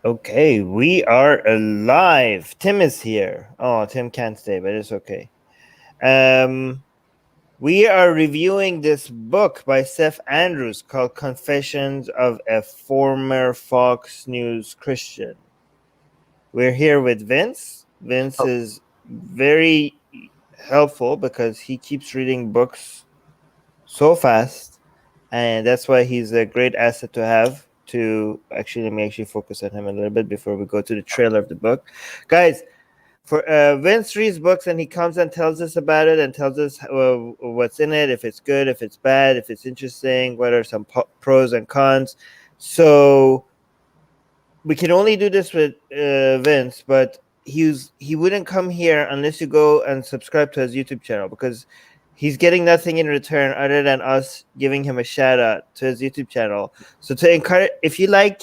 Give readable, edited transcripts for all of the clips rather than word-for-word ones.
Okay, we are alive. Tim is here. Oh, Tim can't stay, but it's okay. We are reviewing this book by Seth Andrews called Confessions of a Former Fox News Christian. We're here with Vince. Vince is very helpful because he keeps reading books so fast, and that's why he's a great asset to have. Let me focus on him a little bit before we go to the trailer of the book. Guys, for Vince reads books and he comes and tells us about it and tells us what's in it, if it's good, if it's bad, if it's interesting, what are some pros and cons. So we can only do this with Vince, but he wouldn't come here unless you go and subscribe to his YouTube channel, because he's getting nothing in return other than us giving him a shout out to his YouTube channel. So to encourage, if you like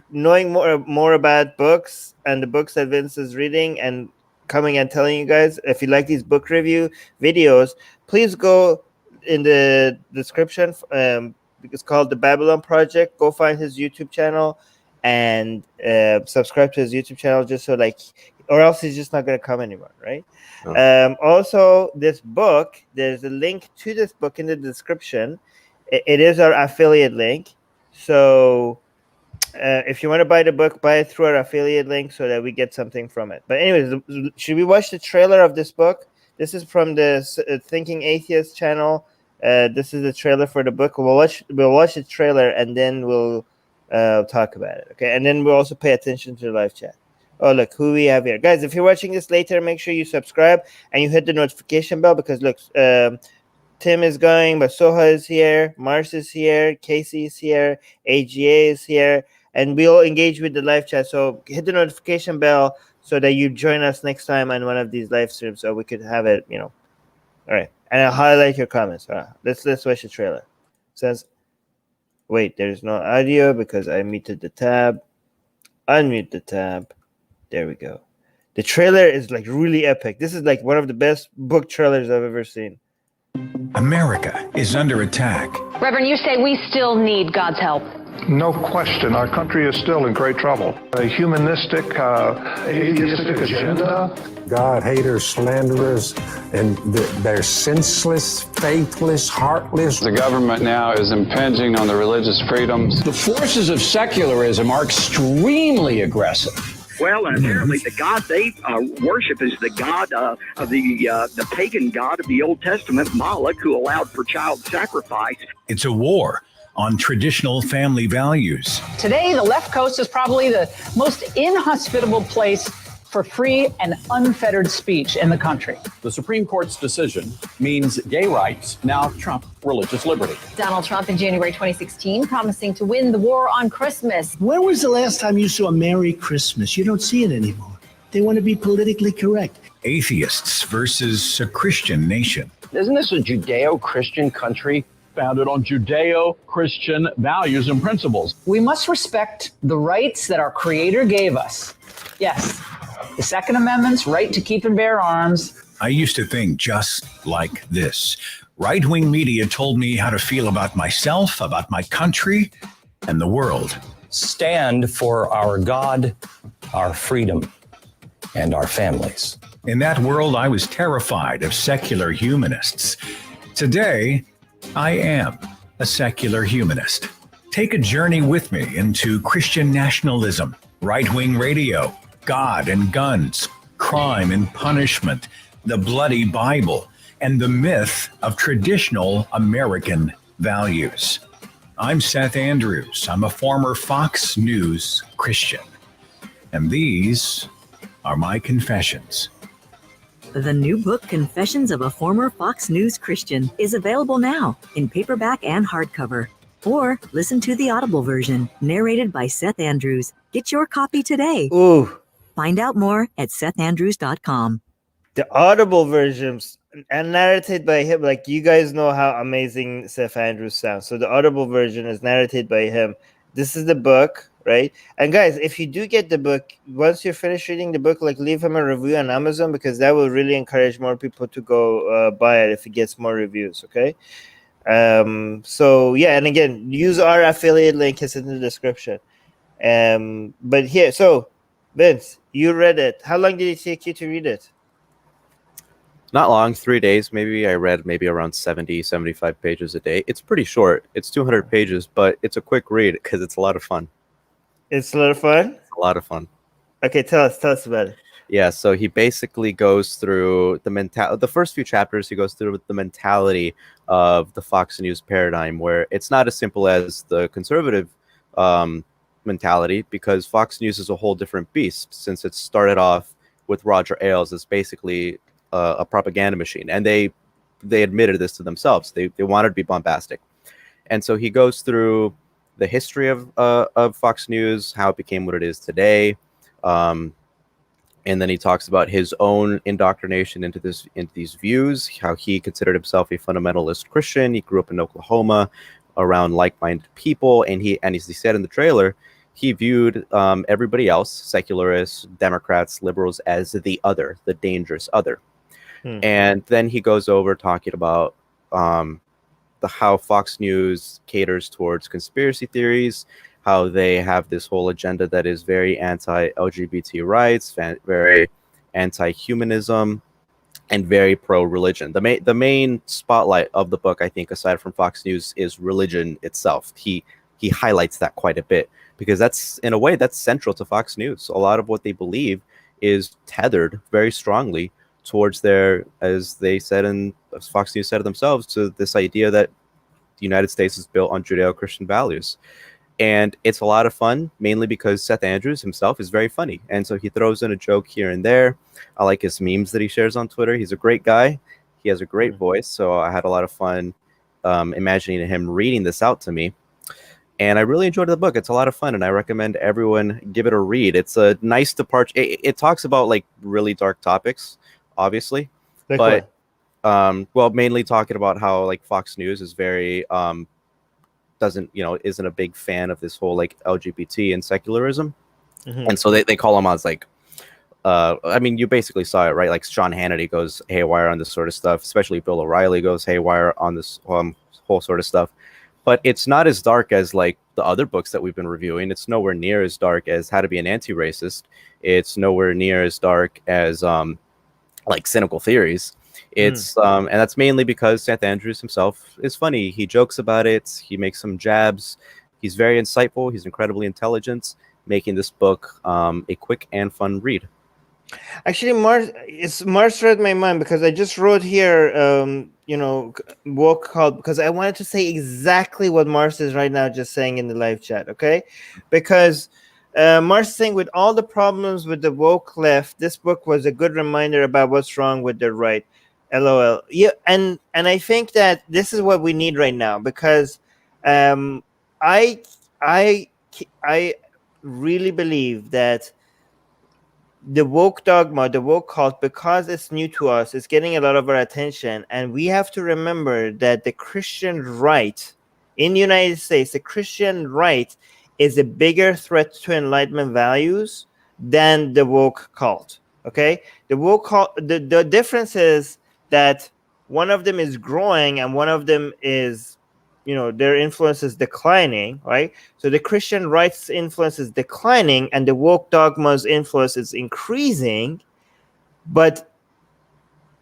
knowing more about books and the books that Vince is reading and coming and telling you guys, if you like these book review videos, please go in the description. It's called The Babylon Project. Go find his YouTube channel and subscribe to his YouTube channel, just so or else he's just not going to come anymore, right? Oh. Also, this book, there's a link to this book in the description. It is our affiliate link. So if you want to buy the book, buy it through our affiliate link so that we get something from it. But anyways, should we watch the trailer of this book? This is from the Thinking Atheist channel. This is the trailer for the book. We'll watch the trailer and then we'll talk about it. Okay, and then we'll also pay attention to the live chat. Oh, look who we have here, guys. If you're watching this later, make sure you subscribe and you hit the notification bell, because look, Tim is going, but Soha is here, Mars is here, Casey is here, AGA is here, and we'll engage with the live chat. So hit the notification bell so that you join us next time on one of these live streams, so we could have it, All right, and I'll highlight your comments. Let's watch the trailer. It says, wait, there's no audio because I muted the tab. Unmute the tab. There we go. The trailer is really epic. This is one of the best book trailers I've ever seen. America is under attack. Reverend, you say we still need God's help. No question. Our country is still in great trouble. A humanistic, atheistic agenda. God haters, slanderers, and they're senseless, faithless, heartless. The government now is impinging on the religious freedoms. The forces of secularism are extremely aggressive. Well, and apparently the God they worship is the God of the pagan God of the Old Testament, Moloch, who allowed for child sacrifice. It's a war on traditional family values. Today, the left coast is probably the most inhospitable place for free and unfettered speech in the country. The Supreme Court's decision means gay rights now trump religious liberty. Donald Trump in January 2016 promising to win the war on Christmas. When was the last time you saw Merry Christmas? You don't see it anymore. They want to be politically correct. Atheists versus a Christian nation. Isn't this a Judeo-Christian country founded on Judeo-Christian values and principles? We must respect the rights that our Creator gave us. Yes, the Second Amendment's right to keep and bear arms. I used to think just like this. Right-wing media told me how to feel about myself, about my country, and the world. Stand for our God, our freedom, and our families. In that world, I was terrified of secular humanists. Today, I am a secular humanist. Take a journey with me into Christian nationalism, right-wing radio, God and guns, crime and punishment, the bloody Bible, and the myth of traditional American values. I'm Seth Andrews. I'm a former Fox News Christian. And these are my confessions. The new book, Confessions of a Former Fox News Christian, is available now in paperback and hardcover. Or listen to the Audible version, narrated by Seth Andrews. Get your copy today. Ooh. Find out more at sethandrews.com. The Audible versions and narrated by him. You guys know how amazing Seth Andrews sounds. So the Audible version is narrated by him. This is the book, right? And guys, if you do get the book, once you're finished reading the book, leave him a review on Amazon, because that will really encourage more people to go buy it if it gets more reviews, okay? So yeah, and again, use our affiliate link. It's in the description. But here, so Vince, you read it. How long did it take you to read it? Not long, 3 days maybe. I read maybe around 70, 75 pages a day. It's pretty short. It's 200 pages, but it's a quick read because it's a lot of fun. It's a lot of fun? It's a lot of fun. Okay, tell us about it. Yeah, so he basically goes through the first few chapters, he goes through the mentality of the Fox News paradigm, where it's not as simple as the conservative mentality, because Fox News is a whole different beast, since it started off with Roger Ailes as basically a propaganda machine, and they admitted this to themselves. They wanted to be bombastic, and so he goes through the history of Fox News, how it became what it is today, and then he talks about his own indoctrination into these views, how he considered himself a fundamentalist Christian. He grew up in Oklahoma around like-minded people, and as he said in the trailer, he viewed everybody else, secularists, Democrats, liberals, as the other, the dangerous other. And then he goes over talking about how Fox News caters towards conspiracy theories, how they have this whole agenda that is very anti-LGBT rights, very anti-humanism, and very pro-religion. The main spotlight of the book, I think, aside from Fox News, is religion itself. He highlights that quite a bit, because that's, in a way, that's central to Fox News. A lot of what they believe is tethered very strongly towards their, as they said, and as Fox News said themselves, to this idea that the United States is built on Judeo-Christian values. And it's a lot of fun, mainly because Seth Andrews himself is very funny. And so he throws in a joke here and there. I like his memes that he shares on Twitter. He's a great guy. He has a great voice. So I had a lot of fun imagining him reading this out to me. And I really enjoyed the book. It's a lot of fun, and I recommend everyone give it a read. It's a nice departure. It talks about like really dark topics, obviously. Like but what? well, mainly talking about how like Fox News is very isn't a big fan of this whole like LGBT and secularism. And so they call him as like I mean, you basically saw it, right? Like Sean Hannity goes haywire on this sort of stuff, especially Bill O'Reilly goes haywire on this whole sort of stuff. But it's not as dark as like the other books that we've been reviewing. It's nowhere near as dark as How to Be an Anti-Racist. It's nowhere near as dark as like Cynical Theories. It's and that's mainly because Seth Andrews himself is funny. He jokes about it. He makes some jabs. He's very insightful. He's incredibly intelligent, making this book a quick and fun read. Actually, Mars read my mind, because I just wrote here, woke cult, because I wanted to say exactly what Mars is right now just saying in the live chat, okay? Because Mars is saying, with all the problems with the woke left, this book was a good reminder about what's wrong with the right. LOL. Yeah, and I think that this is what we need right now, because I really believe that the woke dogma, the woke cult, because it's new to us, it's getting a lot of our attention, and we have to remember that the Christian right in the United States, the Christian right is a bigger threat to Enlightenment values than the woke cult. Okay, the woke cult, the difference is that one of them is growing and one of them is, their influence is declining, right? So the Christian right's influence is declining and the woke dogma's influence is increasing, but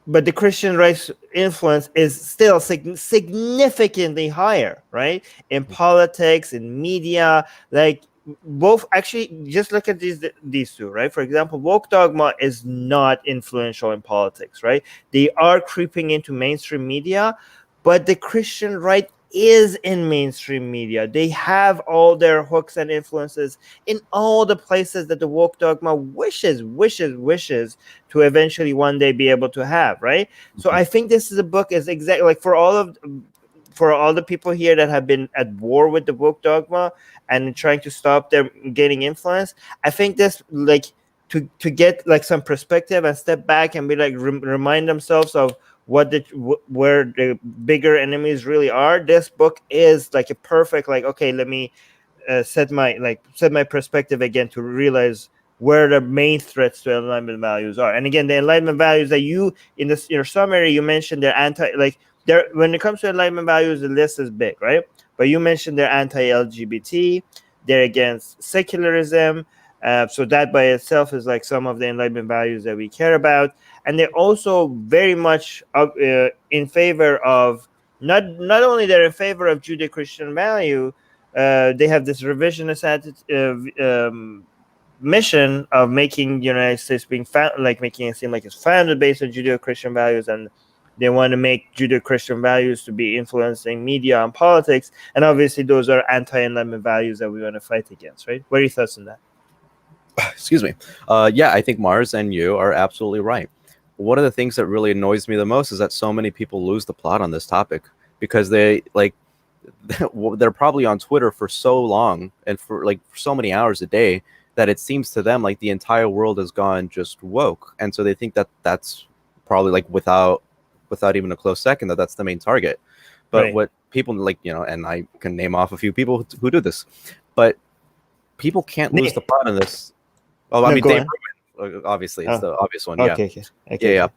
the Christian right's influence is still significantly higher, right? In politics, in media, like both. Actually, just look at these two, right? For example, woke dogma is not influential in politics, right? They are creeping into mainstream media, but the Christian right is in mainstream media. They have all their hooks and influences in all the places that the woke dogma wishes to eventually one day be able to have, right? So I think this is a book is exactly like for all the people here that have been at war with the woke dogma and trying to stop them gaining influence, I think this, like, to get like some perspective and step back and be like remind themselves of where the bigger enemies really are. This book is like a perfect, like, okay, let me set my perspective again to realize where the main threats to Enlightenment values are. And again, the Enlightenment values that you in your summary you mentioned, they're when it comes to Enlightenment values, the list is big, right? But you mentioned they're anti-LGBT, They're against secularism. So that by itself is like some of the Enlightenment values that we care about. And they're also very much in favor of, not only they're in favor of Judeo-Christian value, they have this revisionist mission of making the United States making it seem like it's founded based on Judeo-Christian values, and they want to make Judeo-Christian values to be influencing media and politics. And obviously those are anti-Enlightenment values that we want to fight against, right? What are your thoughts on that? Excuse me. Yeah, I think Mars and you are absolutely right. One of the things that really annoys me the most is that so many people lose the plot on this topic because they're probably on Twitter for so long and for so many hours a day that it seems to them like the entire world has gone just woke, and so they think that that's probably without even a close second that's the main target. But right. What people and I can name off a few people who do this, but people can't lose the plot on this. Oh, I mean, Dave Rubin, obviously, it's the obvious one. Okay. Yeah.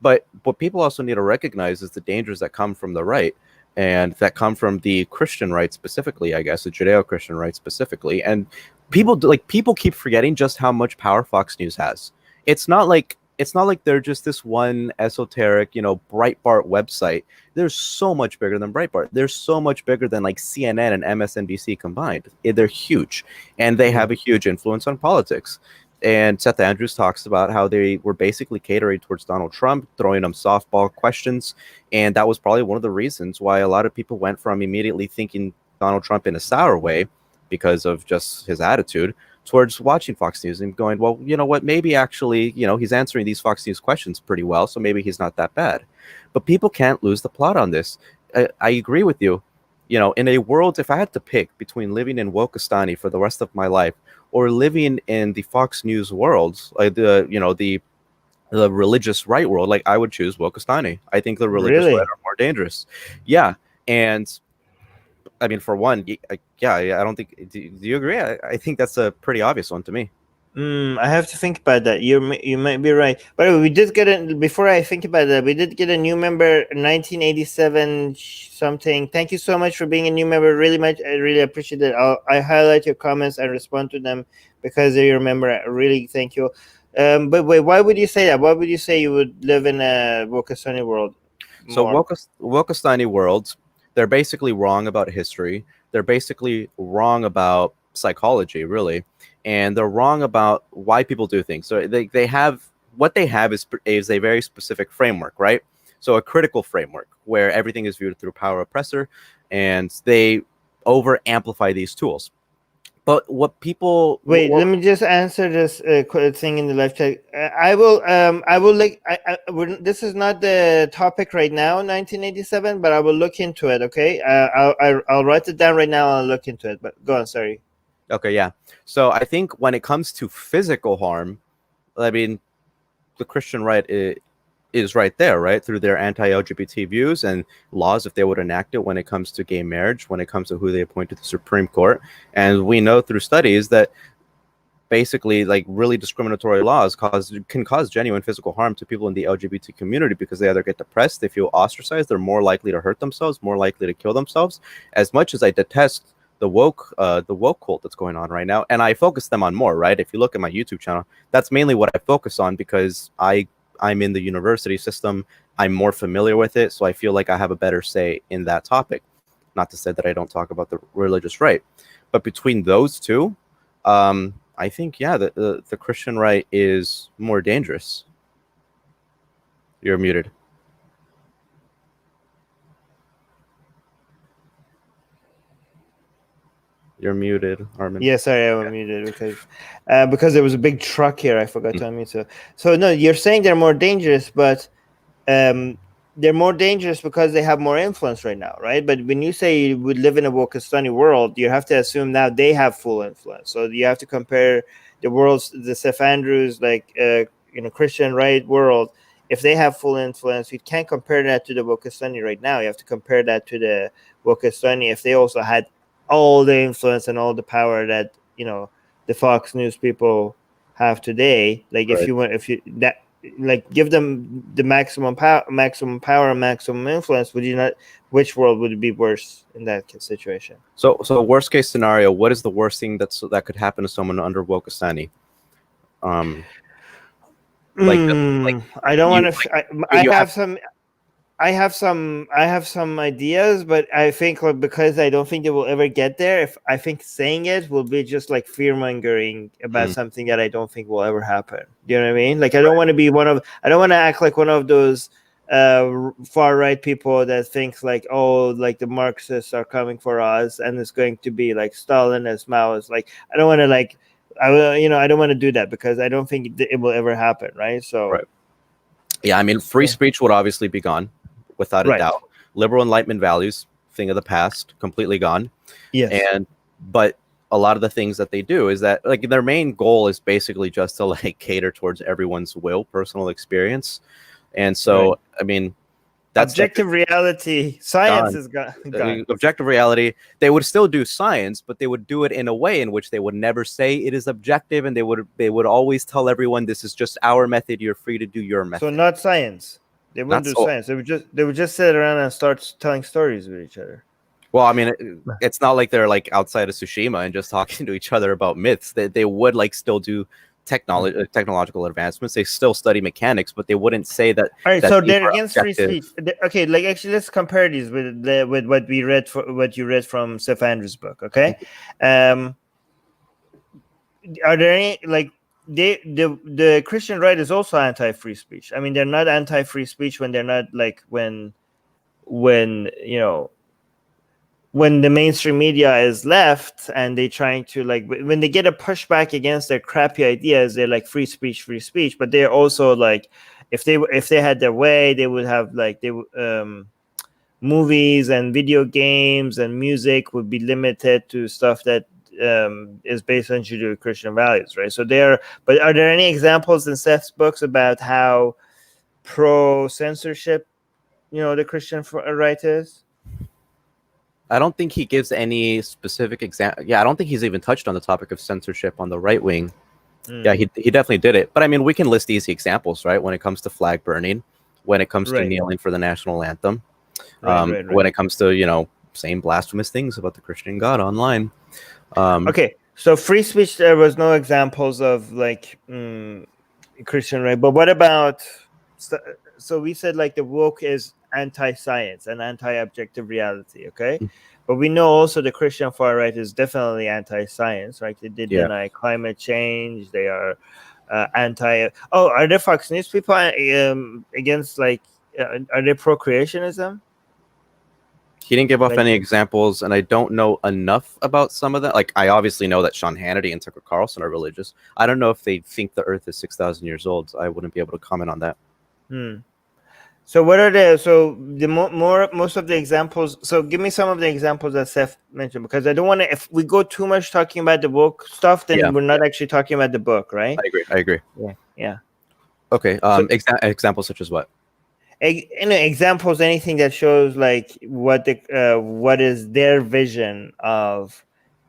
But what people also need to recognize is the dangers that come from the right, and that come from the Christian right specifically, I guess, the Judeo-Christian right specifically. And people keep forgetting just how much power Fox News has. It's not like they're just this one esoteric, Breitbart website. They're so much bigger than Breitbart. They're so much bigger than CNN and MSNBC combined. They're huge, and they have a huge influence on politics. And Seth Andrews talks about how they were basically catering towards Donald Trump, throwing him softball questions. And that was probably one of the reasons why a lot of people went from immediately thinking Donald Trump in a sour way because of just his attitude towards watching Fox News and going, well, you know what, maybe actually, he's answering these Fox News questions pretty well, so maybe he's not that bad. But people can't lose the plot on this. I agree with you. In a world, if I had to pick between living in Wokistani for the rest of my life or living in the Fox News world, the religious right world, I would choose Wokistani. I think the religious right are more dangerous. Yeah, and I mean, for one, I don't think. Do you agree? I think that's a pretty obvious one to me. I have to think about that. You might be right. By the way, we did get before I think about that, we did get a new member, 1987 something. Thank you so much for being a new member. Really much. I really appreciate it. I highlight your comments and respond to them because you're a member. I really thank you. But wait, why would you say that? Why would you say you would live in a Wokistani world? So Wokistani worlds, they're basically wrong about history. They're basically wrong about psychology, really. And they're wrong about why people do things. So they have is a very specific framework, right? So a critical framework where everything is viewed through power oppressor, and they over amplify these tools. But what people let me just answer this thing in the live chat. I will this is not the topic right now, 1987, but I will look into it. Okay, I'll write it down right now and I'll look into it. But go on, sorry. Okay, yeah. So I think when it comes to physical harm, I mean, the Christian right is right there, right? Through their anti-LGBT views and laws, if they would enact it when it comes to gay marriage, when it comes to who they appoint to the Supreme Court. And we know through studies that basically really discriminatory laws can cause genuine physical harm to people in the LGBT community because they either get depressed, they feel ostracized, they're more likely to hurt themselves, more likely to kill themselves. As much as I detest the woke cult that's going on right now, and I focus them on more, right? If you look at my YouTube channel, that's mainly what I focus on because I'm in the university system. I'm more familiar with it, so I feel like I have a better say in that topic. Not to say that I don't talk about the religious right, but between those two, I think the Christian right is more dangerous. You're muted. You're muted, Armin. Yeah, sorry, I'm muted because there was a big truck here. I forgot to unmute. So no, you're saying they're more dangerous, but they're more dangerous because they have more influence right now, right? But when you say you would live in a Wokistani world, you have to assume now they have full influence. So you have to compare the Seth Andrews, Christian right world. If they have full influence, you can't compare that to the Wokistani right now. You have to compare that to the Wokistani if they also had all the influence and all the power that the Fox News people have today. Like right. like give them the maximum power, maximum influence, would you not? Which world would be worse in that situation? So worst case scenario, what is the worst thing that could happen to someone under Wokasani? I don't want to. I have some ideas, but I think because I don't think they will ever get there. I think saying it will be just like fear mongering about something that I don't think will ever happen. Do you know what I mean? Like I don't want to be I don't want to act like one of those far right people that thinks like, oh, like the Marxists are coming for us, and it's going to be like Stalin as Mao is. Like I don't want to I don't want to do that because I don't think it will ever happen. Right. So. Right. Yeah, I mean, free speech would obviously be gone, without a doubt. Liberal Enlightenment values, thing of the past, completely gone. Yes. But a lot of the things that they do is that like their main goal is basically just to like cater towards everyone's personal experience. And so, I mean, that's objective reality. Science is gone. Objective reality. They would still do science, but they would do it in a way in which they would never say it is objective, and they would always tell everyone this is just our method. You're free to do your method. So not science. They wouldn't do science. They would just sit around and start telling stories with each other. Well, I mean, it's not like they're like outside of Tsushima and just talking to each other about myths. They would like still do technological advancements. They still study mechanics, but they wouldn't say that. All right, so they're against free speech. Okay, like actually, let's compare these with what we read what you read from Seth Andrews' book. Okay, are there any like the Christian right is also anti-free speech? I mean, they're not anti-free speech when they're not like when when the mainstream media is left and they trying to like when they get a pushback against their crappy ideas, they're like free speech, but they're also like if they had their way, they would have like movies and video games and music would be limited to stuff that is based on Judeo-Christian values, right? So but are there any examples in Seth's books about how pro censorship the Christian right is? I don't think he gives any specific example. Yeah, I don't think he's even touched on the topic of censorship on the right wing. Yeah, he definitely did it. But I mean, we can list easy examples, right? When it comes to flag burning, when it comes to kneeling for the national anthem, when it comes to, saying blasphemous things about the Christian God online. Okay, so free speech, there was no examples of like Christian right. But what about, so we said like the woke is anti-science and anti-objective reality, okay? But we know also the Christian far right is definitely anti-science, right? They did deny climate change. They are are there Fox News people against like are they pro-creationism? He didn't give off any examples, and I don't know enough about some of that. Like, I obviously know that Sean Hannity and Tucker Carlson are religious. I don't know if they think the Earth is 6,000 years old. So I wouldn't be able to comment on that. So what are most of the examples? So give me some of the examples that Seth mentioned, because I don't want to. If we go too much talking about the book stuff, then we're not actually talking about the book, right? I agree. Yeah. Okay. Examples such as what? Examples, anything that shows like what is their vision of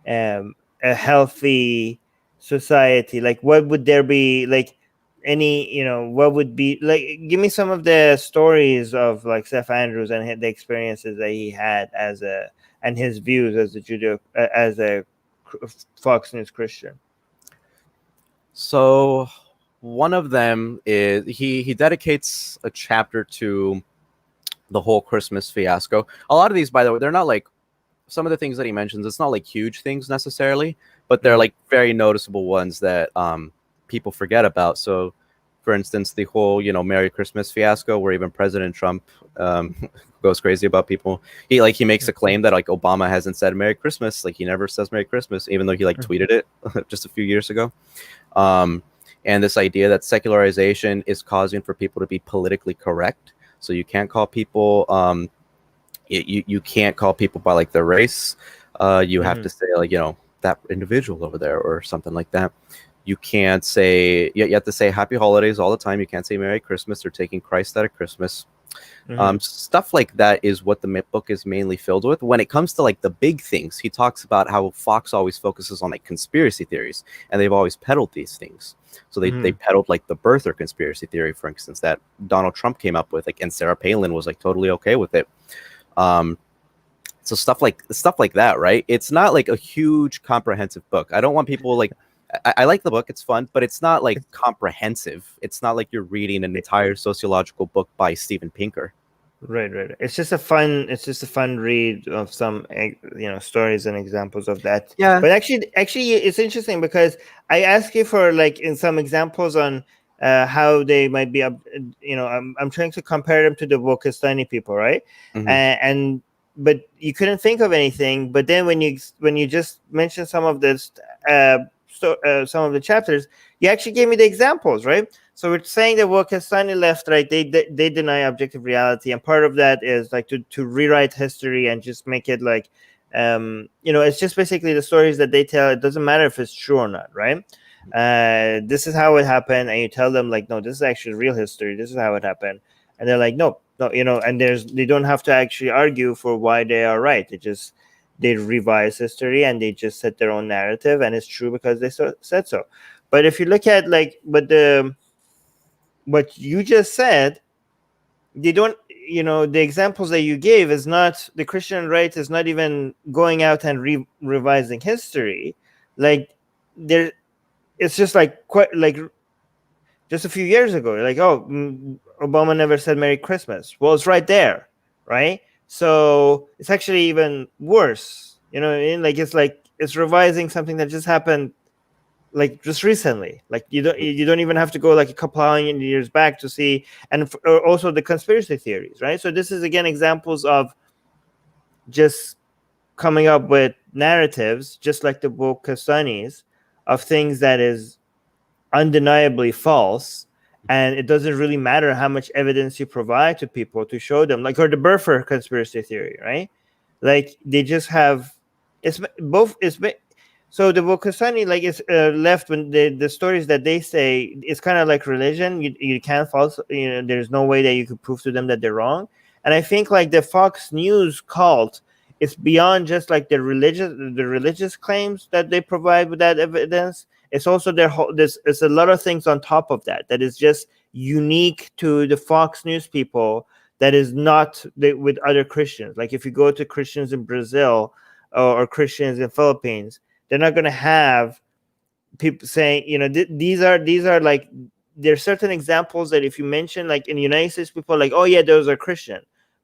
a healthy society. Like, what would there be like? What would be like? Give me some of the stories of like Seth Andrews and the experiences that he had and his views as a Fox News Christian. So one of them is he dedicates a chapter to the whole Christmas fiasco. A lot of these, by the way, they're not like some of the things that he mentions. It's not like huge things necessarily, but they're like very noticeable ones that people forget about. So for instance, the whole Merry Christmas fiasco, where even President Trump goes crazy about people. He makes a claim that like Obama hasn't said Merry Christmas, like he never says Merry Christmas, even though he like tweeted it just a few years ago. And this idea that secularization is causing for people to be politically correct, so you can't call people you can't call people by like their race. You have to say like that individual over there or something like that. You can't say, you have to say happy holidays all the time. You can't say Merry Christmas or taking Christ out of Christmas. Stuff like that is what the book is mainly filled with. When it comes to like the big things, he talks about how Fox always focuses on like conspiracy theories, and they've always peddled these things. So they peddled like the birther conspiracy theory, for instance, that Donald Trump came up with, like, and Sarah Palin was like totally okay with it. So stuff like that, right? It's not like a huge comprehensive book. I don't want people like, I like the book, it's fun, but it's not like comprehensive. It's not like you're reading an entire sociological book by Steven Pinker. Right. It's just a fun read of some, stories and examples of that. Yeah. But actually, it's interesting because I ask you for like in some examples on how they might be, I'm trying to compare them to the Wokistani people, right? But you couldn't think of anything. But then when you just mentioned some of this, some of the chapters, you actually gave me the examples, right? So we're saying that Wokistani left, right? They deny objective reality, and part of that is like to rewrite history and just make it like, it's just basically the stories that they tell. It doesn't matter if it's true or not, right? This is how it happened, and you tell them like, no, this is actually real history. This is how it happened, and they're like, no, and they don't have to actually argue for why they are right. They revise history and they just set their own narrative, and it's true because they said so. But if you look at like, what you just said, they don't, the examples that you gave is not, the Christian right is not even going out and revising history. Like it's just like quite like just a few years ago, like, Obama never said Merry Christmas. Well, it's right there, right? So it's actually even worse. You know what I mean? Like it's revising something that just happened like just recently. Like you don't even have to go like a couple of years back to see, and also the conspiracy theories, right? So this is again examples of just coming up with narratives, just like the Wokistanis, of things that is undeniably false, and it doesn't really matter how much evidence you provide to people to show them, like, or the birther conspiracy theory, right? Like they just have so the Wokistani like is left when the stories that they say, it's kind of like religion. You can't false, there's no way that you could prove to them that they're wrong. And I think like the Fox News cult is beyond just like the religious claims that they provide with that evidence. It's also there's a lot of things on top of that is just unique to the Fox News people that is not with other Christians. Like if you go to Christians in Brazil or Christians in Philippines, they're not going to have people saying, these are like, there's certain examples that if you mention, like in the United States, people are like, oh yeah, those are Christian.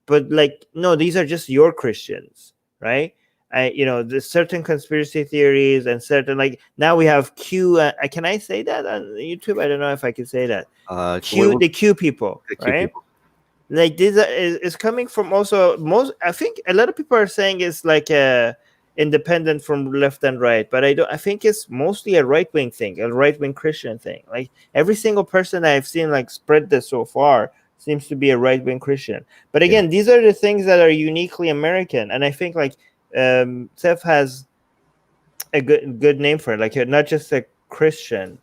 But like, no, these are just your Christians, right? There's certain conspiracy theories and certain, like now we have Q. Can I say that on YouTube? I don't know if I can say that. The Q people, right? People. Like this is coming from also I think a lot of people are saying it's like independent from left and right, but I think it's mostly a right-wing thing, a right-wing Christian thing. Like every single person I've seen like spread this so far seems to be a right-wing Christian. But again, these are the things that are uniquely American, and I think like Seth has a good name for it, like not just a Christian,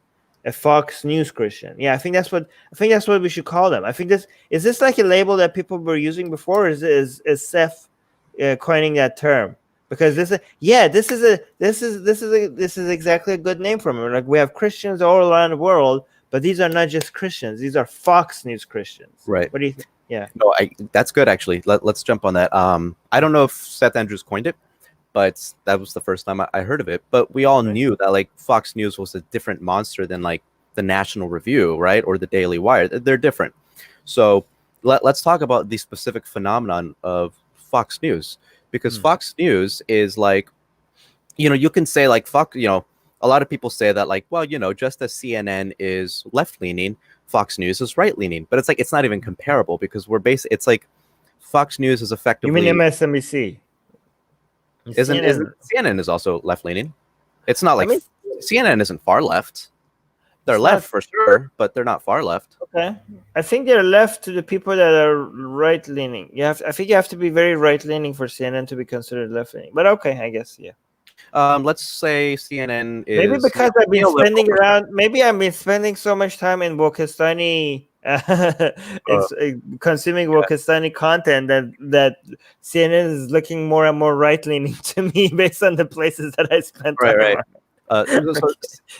a Fox News Christian. Yeah, I think that's what we should call them. I think is this like a label that people were using before, or is Seth coining that term? Because this is exactly a good name for him. Like we have Christians all around the world, but these are not just Christians; these are Fox News Christians. Right. What do you think? Yeah. No, that's good actually. Let's jump on that. I don't know if Seth Andrews coined it, but that was the first time I heard of it. But we all knew that like Fox News was a different monster than like the National Review, right, or the Daily Wire. They're different. So let's talk about the specific phenomenon of Fox News. Because Fox News is like, you can say like, a lot of people say that like, well, just as CNN is left-leaning, Fox News is right-leaning. But it's like, it's not even comparable because it's like Fox News is effectively... You mean MSNBC? CNN is also left-leaning. It's not like... CNN isn't far left. They're left for sure, but they're not far left. Okay, I think they're left to the people that are right-leaning. I think you have to be very right-leaning for CNN to be considered left-leaning. But okay, I guess Let's say CNN is maybe because I've been spending so much time in Wokistani It's consuming Wokistani content that CNN is looking more and more right leaning to me based on the places that I spent time Right. on.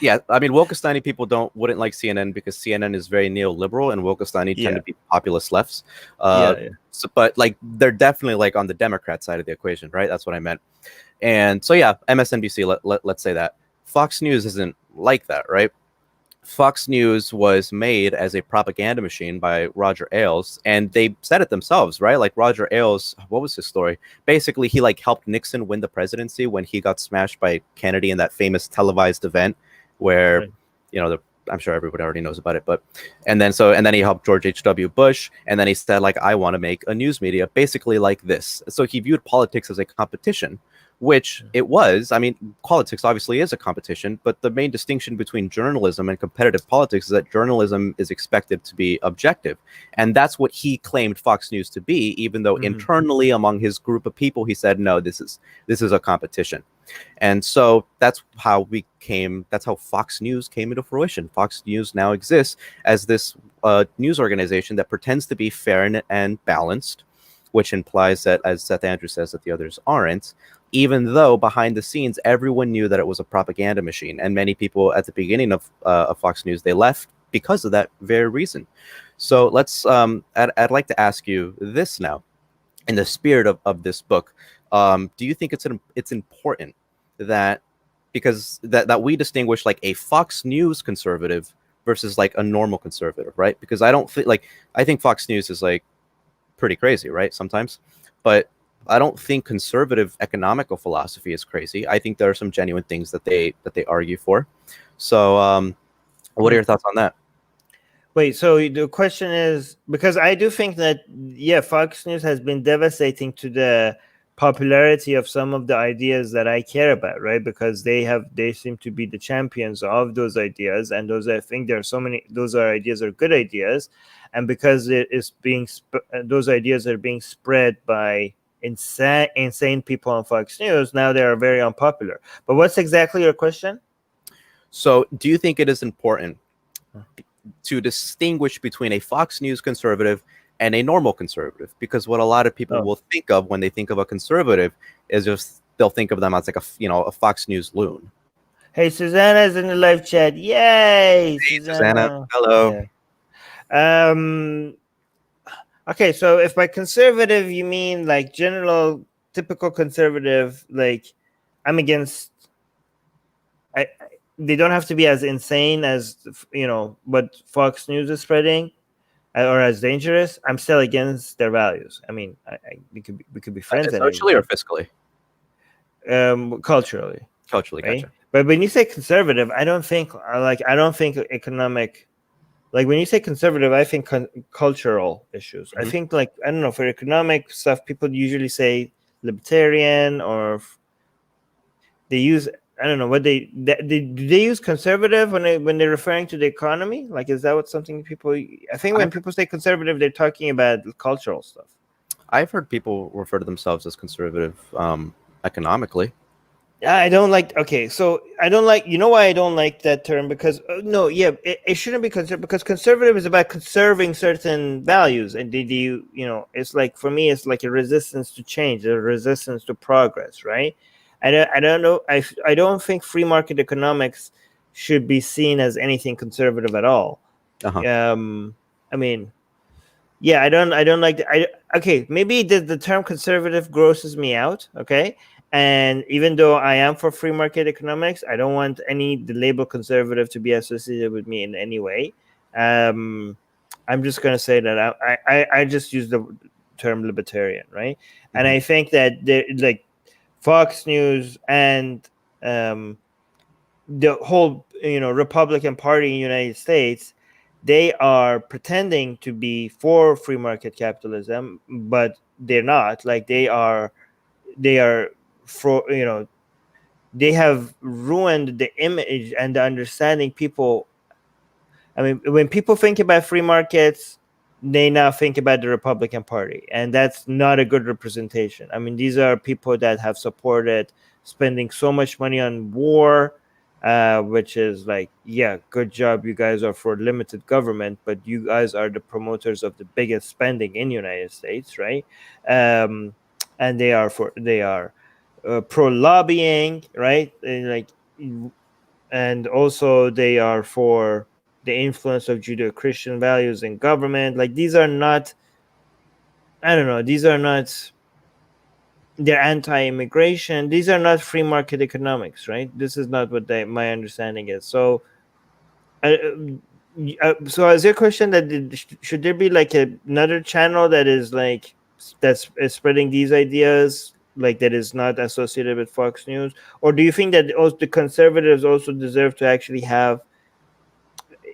Yeah, I mean, Wokistani people wouldn't like CNN because CNN is very neoliberal, and Wokistani tend to be populist lefts. So, but like they're definitely like on the Democrat side of the equation, right? That's what I meant. And so yeah, MSNBC. Let's say that Fox News isn't like that, right? Fox News was made as a propaganda machine by Roger Ailes, and they said it themselves, right? Like Roger Ailes, what was his story? Basically, he like helped Nixon win the presidency when he got smashed by Kennedy in that famous televised event where, I'm sure everybody already knows about it, but and then he helped George H.W. Bush, and then he said like, I want to make a news media basically like this. So he viewed politics as a competition, which it was. I mean, politics obviously is a competition, but the main distinction between journalism and competitive politics is that journalism is expected to be objective. And that's what he claimed Fox News to be, even though internally among his group of people, he said, no, this is a competition. And so that's how Fox News came into fruition. Fox News now exists as this news organization that pretends to be fair and balanced, which implies that, as Seth Andrews says, that the others aren't, even though behind the scenes, everyone knew that it was a propaganda machine. And many people at the beginning of Fox News, they left because of that very reason. So let's, I'd like to ask you this now, in the spirit of this book. Do you think it's important that, because that we distinguish like a Fox News conservative versus like a normal conservative, right? Because I think Fox News is like pretty crazy, right? Sometimes, but I don't think conservative economical philosophy is crazy. I think there are some genuine things that they argue for. So, what are your thoughts on that? Wait, so the question is, because I do think that, Fox News has been devastating to the popularity of some of the ideas that I care about, right? Because they seem to be the champions of those ideas, and those ideas are good ideas, and because those ideas are being spread by insane people on Fox News, now they are very unpopular. But what's exactly your question? So, do you think it is important to distinguish between a Fox News conservative and a normal conservative? Because what a lot of people will think of when they think of a conservative is just they'll think of them as like a Fox News loon. Hey, Susanna's in the live chat. Yay, hey, Susanna. Hello. Yeah. Okay, so if by conservative you mean like general, typical conservative, like I'm against. They don't have to be as insane as what Fox News is spreading, or as dangerous. I'm still against their values. I mean, we could be friends. Socially or fiscally? Culturally. Culturally, right? gotcha. But when you say conservative, I don't think economic. Like when you say conservative, I think cultural issues. I think I don't know, for economic stuff, people usually say libertarian, or they use, I don't know what do they use conservative when they're referring to the economy? Like, is that something people? I think when people say conservative, they're talking about cultural stuff. I've heard people refer to themselves as conservative economically. I don't like. Okay, so I don't like. You know why I don't like that term? Because it shouldn't be conservative, because conservative is about conserving certain values, and it's like, for me, it's like a resistance to change, a resistance to progress, right? I don't know. I don't think free market economics should be seen as anything conservative at all. I mean, I don't like. Okay, maybe the term conservative grosses me out. Okay. And even though I am for free market economics, I don't want the label conservative to be associated with me in any way. I'm just going to say that I just use the term libertarian, right? And I think that like Fox News and the whole Republican Party in the United States, they are pretending to be for free market capitalism, but they're not. Like they are for they have ruined the image and the understanding people. I mean, when people think about free markets, they now think about the Republican Party, and that's not a good representation. I mean, these are people that have supported spending so much money on war, which is like, yeah, good job, you guys are for limited government, but you guys are the promoters of the biggest spending in United States, right? And they are pro lobbying, right? And also they are for the influence of Judeo-Christian values in government. Like, these are not, I don't know, these are not, they're anti-immigration. These are not free market economics, right? This is not what my understanding is. So, so is your question that should there be like another channel that is like is spreading these ideas, like that is not associated with Fox News, or do you think that also the conservatives also deserve to actually have,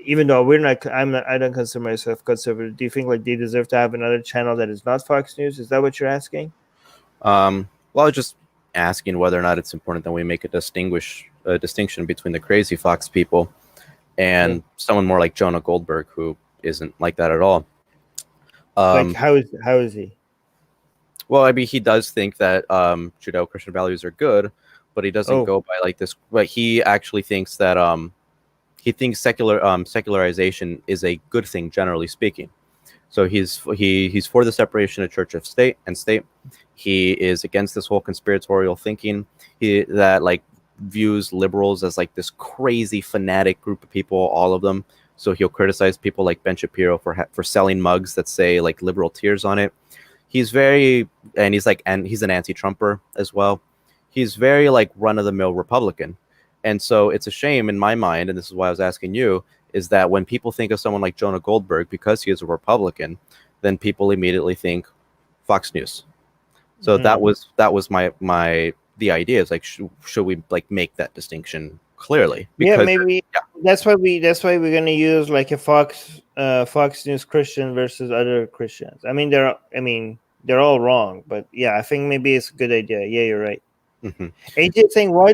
even though I don't consider myself conservative, do you think like they deserve to have another channel that is not Fox News? Is that what you're asking? Well, I was just asking whether or not it's important that we make a distinction between the crazy Fox people and someone more like Jonah Goldberg, who isn't like that at all. Like, how is he? Well, I mean, he does think that Judeo-Christian values are good, but he doesn't go by like this. But he actually thinks that he thinks secularization is a good thing, generally speaking. So he's for the separation of church of state and state. He is against this whole conspiratorial thinking. That like views liberals as like this crazy fanatic group of people, all of them. So he'll criticize people like Ben Shapiro for selling mugs that say like liberal tears on it. He's an anti-Trumper as well. He's very like run-of-the-mill Republican. And so it's a shame in my mind, and this is why I was asking you, is that when people think of someone like Jonah Goldberg, because he is a Republican, then people immediately think Fox News. So that was the idea is like, should we like make that distinction clearly? Because, maybe that's why we're gonna use like a Fox News Christian versus other Christians. I mean they're all wrong, but yeah, I think maybe it's a good idea. Yeah, you're right. Mm-hmm. AJ saying, why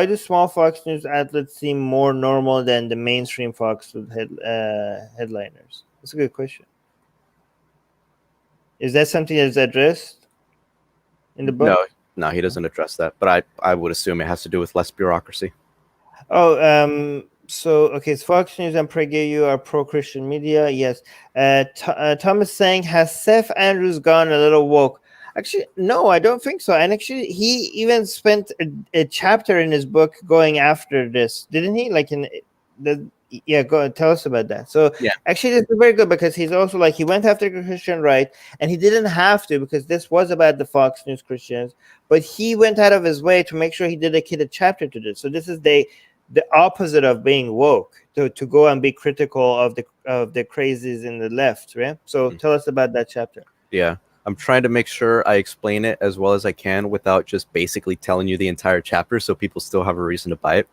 do small Fox News outlets seem more normal than the mainstream Fox headliners? That's a good question. Is that something that's addressed in the book? No, he doesn't address that. But I would assume it has to do with less bureaucracy. So Fox News and PragerU are pro-Christian media. Yes. Thomas saying, has Seth Andrews gone a little woke? Actually, no, I don't think so. And actually, he even spent a chapter in his book going after this, didn't he? Like go tell us about that. So actually, this is very good because he's also like, he went after the Christian right, and he didn't have to because this was about the Fox News Christians, but he went out of his way to make sure he dedicated a chapter to this. So this is the opposite of being woke, to go and be critical of the crazies in the left, right? So tell us about that chapter. Yeah. I'm trying to make sure I explain it as well as I can without just basically telling you the entire chapter so people still have a reason to buy it.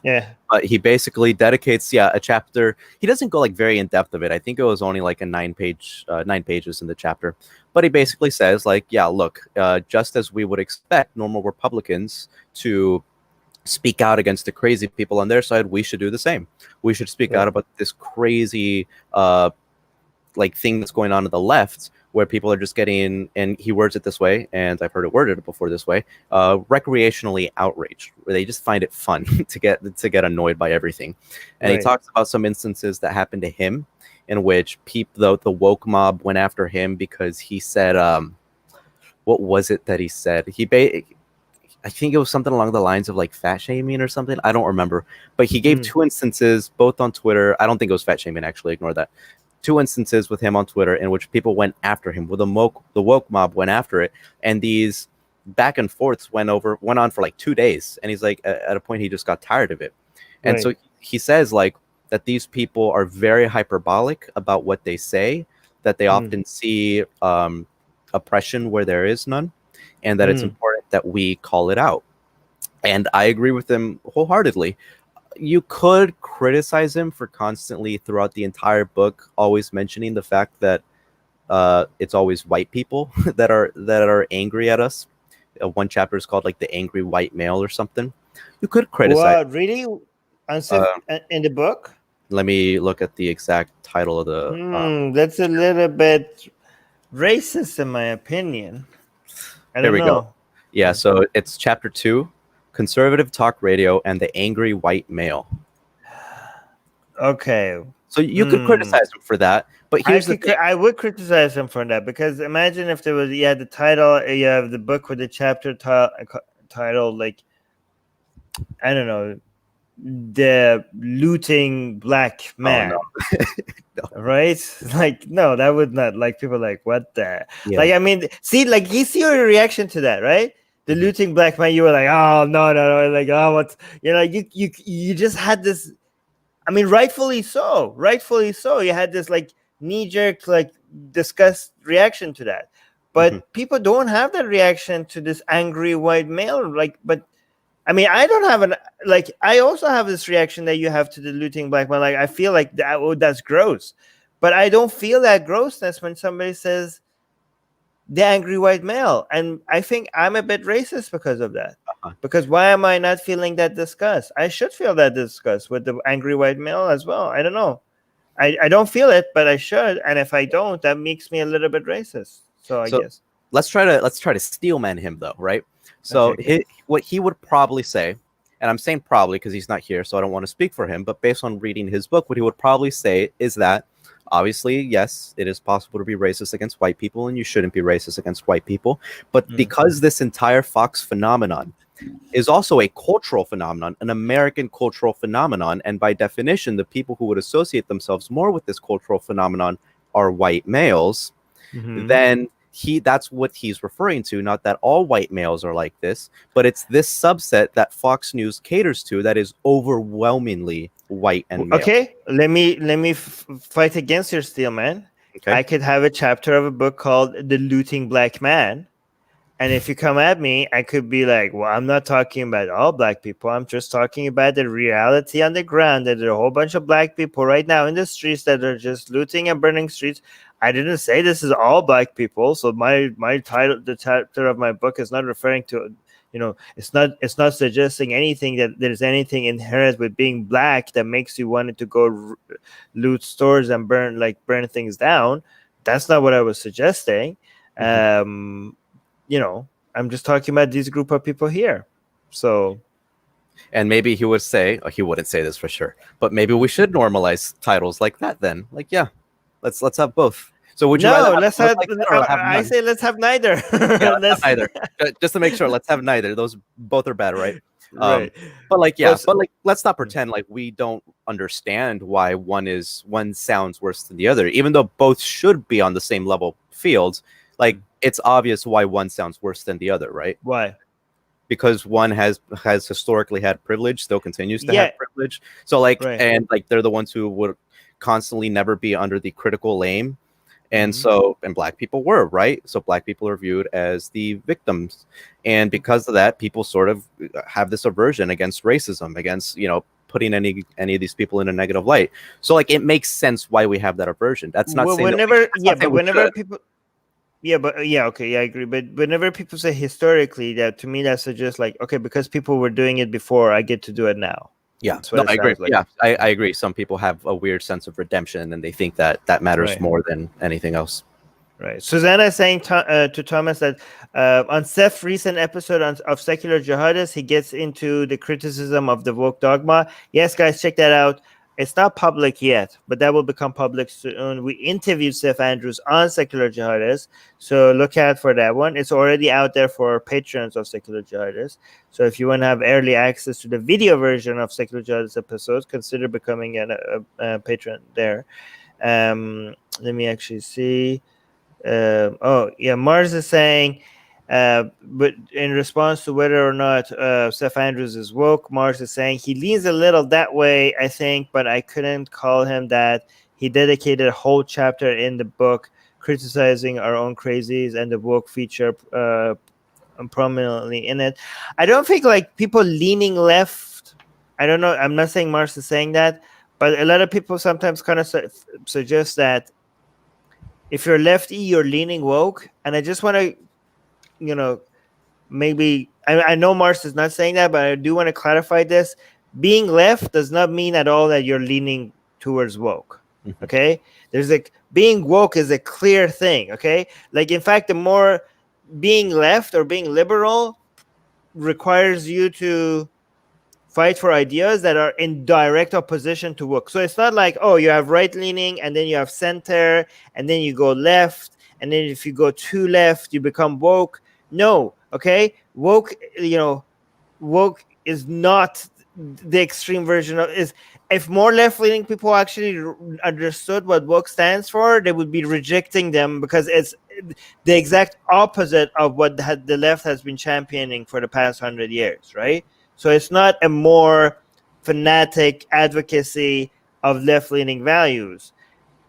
Yeah. But he basically dedicates, a chapter. He doesn't go like very in depth of it. I think it was only like a 9 pages in the chapter. But he basically says like, look, just as we would expect normal Republicans to speak out against the crazy people on their side, we should do the same. We should speak out about this crazy like thing that's going on the left, where people are just getting, and he words it this way, and I've heard it worded before this way, recreationally outraged, where they just find it fun to get annoyed by everything. And he talks about some instances that happened to him in which the woke mob went after him because he said, what was it that he said? I think it was something along the lines of like fat shaming or something. I don't remember, but he gave 2 instances, both on Twitter. I don't think it was fat shaming, actually. Ignore that. 2 instances with him on Twitter in which people went after him. Well, the woke mob went after it, and these back and forths went on for like 2 days. And he's like, at a point, he just got tired of it. And so he says like that these people are very hyperbolic about what they say, that they often see oppression where there is none, and that it's important that we call it out. And I agree with him wholeheartedly. You could criticize him for constantly throughout the entire book always mentioning the fact that it's always white people that are angry at us. One chapter is called like the angry white male or something. You could criticize. What, really? In the book? Let me look at the exact title of the. That's a little bit racist in my opinion. There we go. Yeah, so it's chapter 2, conservative talk radio, and the angry white male. Okay. So you could criticize him for that, but here's the thing. I would criticize him for that, because imagine if there was, you had the title, you have the book with the chapter title, like, I don't know, the looting black man. Oh, no. No. Right? Like, no, that would not, like, people are like, what the? Yeah. Like, I mean, see, like, you see your reaction to that, right? The looting black man, you were like, oh, no, like, oh, what's, like, you just had this, I mean, rightfully so. You had this, like, knee-jerk, like, disgust reaction to that. But people don't have that reaction to this angry white male. Like, but, I mean, I don't have I also have this reaction that you have to the looting black man. Like, I feel like that's gross. But I don't feel that grossness when somebody says the angry white male. And I think I'm a bit racist because of that. Because why am I not feeling that disgust? I should feel that disgust with the angry white male as well. I don't know. I don't feel it, but I should. And if I don't, that makes me a little bit racist. So I guess let's try to steelman him though, right? So Okay. what he would probably say, and I'm saying probably because he's not here, so I don't want to speak for him, but based on reading his book, what he would probably say is that obviously, yes, it is possible to be racist against white people, and you shouldn't be racist against white people. But because this entire Fox phenomenon is also a cultural phenomenon, an American cultural phenomenon, and by definition, the people who would associate themselves more with this cultural phenomenon are white males, then that's what he's referring to. Not that all white males are like this, but it's this subset that Fox News caters to that is overwhelmingly white and male. Okay, let me fight against your steel, man. Okay. I could have a chapter of a book called The Looting Black Man. And if you come at me, I could be like, well, I'm not talking about all black people. I'm just talking about the reality on the ground, that there are a whole bunch of black people right now in the streets that are just looting and burning streets. I didn't say this is all black people. So my title, the chapter of my book, is not referring to, it's not suggesting anything that there's anything inherent with being black that makes you want to go loot stores and burn things down. That's not what I was suggesting. I'm just talking about this group of people here. So, and maybe he would say, he wouldn't say this for sure, but maybe we should normalize titles like that then. Like, yeah, let's have both. So would you rather let's have, I say let's have neither. Yeah, let's have neither. Just to make sure, let's have neither. Those both are bad, right? Right. But let's not pretend like we don't understand why one sounds worse than the other, even though both should be on the same level fields. Like, it's obvious why one sounds worse than the other, right? Why? Because one has historically had privilege, still continues to have privilege. So and they're the ones who would constantly never be under the critical aim. And and black people were, right? So black people are viewed as the victims. And because of that, people sort of have this aversion against racism, against, putting any of these people in a negative light. So it makes sense why we have that aversion. That's not saying people. I agree. But whenever people say historically, that to me that suggests because people were doing it before, I get to do it now. Yeah, I agree. Like. Yeah, I agree. Some people have a weird sense of redemption, and they think that matters more than anything else. Right. Susanna is saying to Thomas that on Seth's recent episode of Secular Jihadists, he gets into the criticism of the woke dogma. Yes, guys, check that out. It's not public yet, but that will become public soon. We interviewed Seth Andrews on Secular Jihadists, so look out for that one. It's already out there for patrons of Secular Jihadists. So if you want to have early access to the video version of Secular Jihadists episodes, consider becoming a patron there. Let me actually see. Mars is saying, but in response to whether or not Seth Andrews is woke, Mars is saying he leans a little that way, I think, but I couldn't call him that. He dedicated a whole chapter in the book criticizing our own crazies, and the woke feature prominently in it. I don't think people leaning left. I don't know. I'm not saying Mars is saying that, but a lot of people sometimes kind of suggest that if you're lefty, you're leaning woke. And I just want to, maybe I know Mars is not saying that, but I do want to clarify this. Being left does not mean at all that you're leaning towards woke. Okay, there's being woke is a clear thing. Okay, in fact, the more being left or being liberal requires you to fight for ideas that are in direct opposition to woke. So it's not like, oh, you have right leaning and then you have center and then you go left, and then if you go too left you become woke. No, okay, woke, woke is not the extreme version of is. If more left-leaning people actually understood what woke stands for, they would be rejecting them, because it's the exact opposite of what the left has been championing for the past 100 years, right? So it's not a more fanatic advocacy of left-leaning values.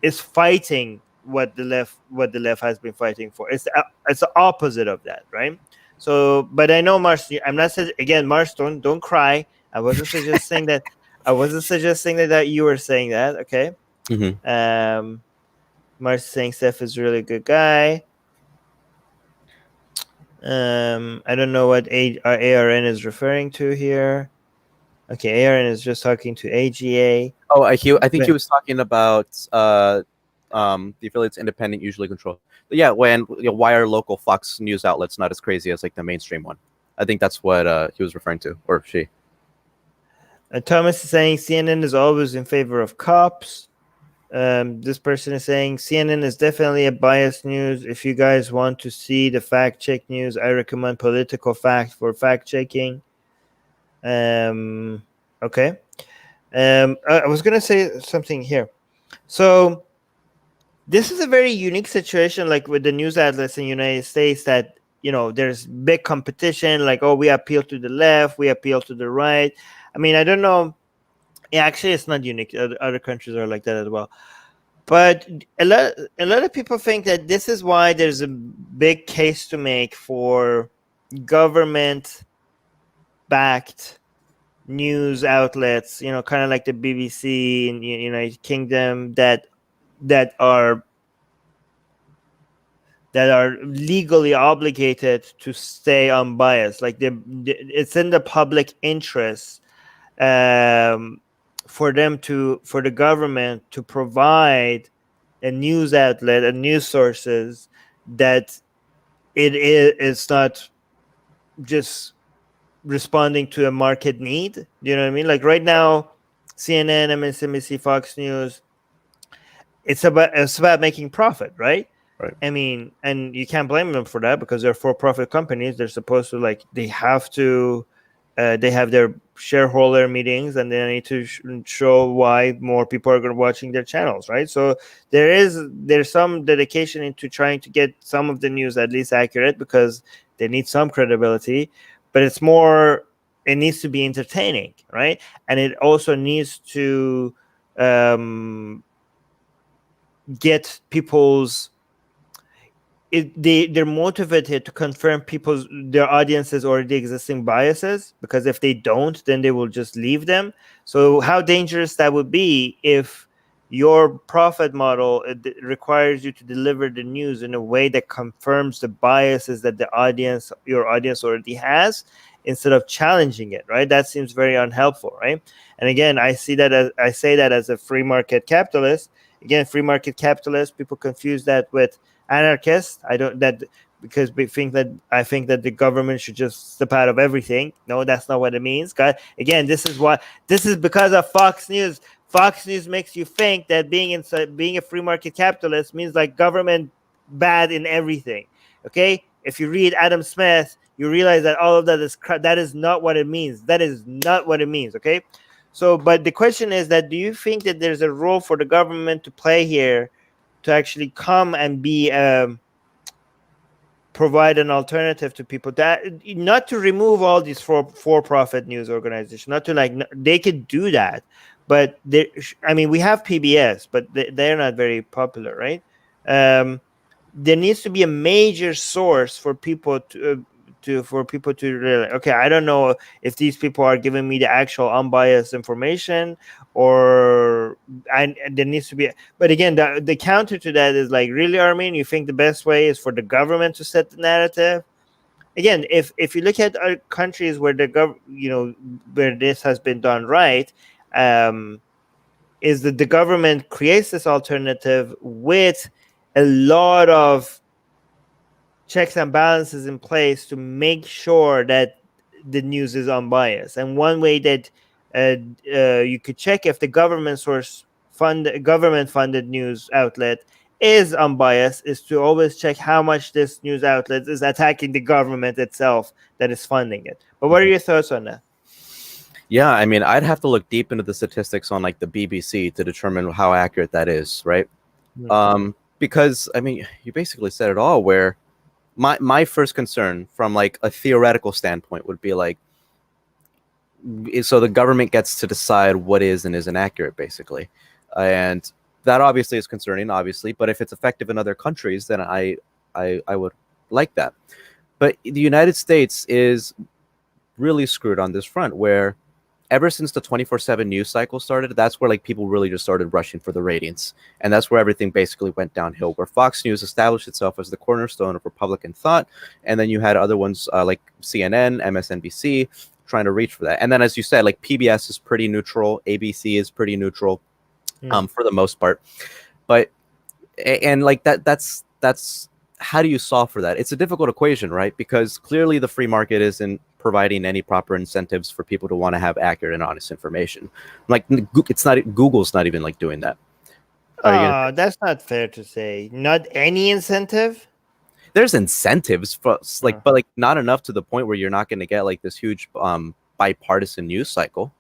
It's fighting what the left has been fighting for. It's the opposite of that, right? So, but I know, Mars, I'm not saying, again, Mars, don't cry. I wasn't suggesting that. I wasn't suggesting that you were saying that. Okay. Mm-hmm. Mars saying Seth is a really good guy. I don't know what ARN is referring to here. Okay, ARN is just talking to AGA. Oh, I think he was talking about the affiliates independent, usually controlled. But yeah, why are local Fox News outlets not as crazy as like the mainstream one? I think that's what he was referring to, or she. Thomas is saying CNN is always in favor of cops. This person is saying CNN is definitely a biased news. If you guys want to see the fact check news, I recommend Political Fact for fact checking. Okay. I was gonna say something here. So this is a very unique situation, like with the news outlets in the United States, that there's big competition. Like, oh, we appeal to the left, we appeal to the right. I mean, I don't know. Yeah, actually, it's not unique. Other countries are like that as well. But a lot of people think that this is why there's a big case to make for government-backed news outlets, kind of like the BBC in the United Kingdom, that are legally obligated to stay unbiased. Like it's in the public interest for the government to provide a news outlet and news sources that it's not just responding to a market need. You know what I mean? Like right now, CNN, MSNBC, Fox News, it's about making profit, right? Right. I mean, and you can't blame them for that, because they're for-profit companies. They're supposed to they have to. They have their shareholder meetings, and they need to show why more people are watching their channels, right? So there's some dedication into trying to get some of the news at least accurate, because they need some credibility. But it needs to be entertaining, right? And it also needs to get people's. They're motivated to confirm their audience's already existing biases, because if they don't, then they will just leave them. So how dangerous that would be if your profit model requires you to deliver the news in a way that confirms the biases that your audience already has, instead of challenging it, right? That seems very unhelpful, right? And again, I say that as a free market capitalist. Again, free market capitalist, people confuse that with anarchist. Because I think that the government should just step out of everything. No, that's not what it means. God, again, this is because of Fox News. Fox News makes you think that being a free market capitalist means like government bad in everything. Okay, if you read Adam Smith, you realize that all of that is crap. That is not what it means. That is not what it means. Okay, so but the question is that, do you think that there's a role for the government to play here, to actually come and provide an alternative to people, that not to remove all these for-profit news organizations, not to they could do that, but we have PBS, but they're not very popular, right? There needs to be a major source for people to really, okay, I don't know if these people are giving me the actual unbiased information, or there needs to be. But again, the counter to that is like, really, Armin, you think the best way is for the government to set the narrative? Again, if you look at countries where where this has been done right, is that the government creates this alternative with a lot of checks and balances in place to make sure that the news is unbiased. And one way that you could check if the government funded news outlet is unbiased is to always check how much this news outlet is attacking the government itself that is funding it. But what are your thoughts on that? Yeah, I mean, I'd have to look deep into the statistics on like the BBC to determine how accurate that is, right? Because I mean, you basically said it all. Where my first concern from like a theoretical standpoint would be like, so the government gets to decide what is and isn't accurate, basically, and that obviously is concerning, obviously. But if it's effective in other countries, then I would like that. But the United States is really screwed on this front, where ever since the 24/7 news cycle started, that's where like people really just started rushing for the ratings, and that's where everything basically went downhill. Where Fox News established itself as the cornerstone of Republican thought, and then you had other ones like CNN, MSNBC trying to reach for that. And then, as you said, like PBS is pretty neutral, ABC is pretty neutral, for the most part. But and like that's how do you solve for that? It's a difficult equation, right? Because clearly the free market isn't providing any proper incentives for people to want to have accurate and honest information. Like it's not, Google's not even like doing that. That's not fair to say. Not any incentive. There's incentives for like, but like not enough to the point where you're not going to get like this huge bipartisan news cycle.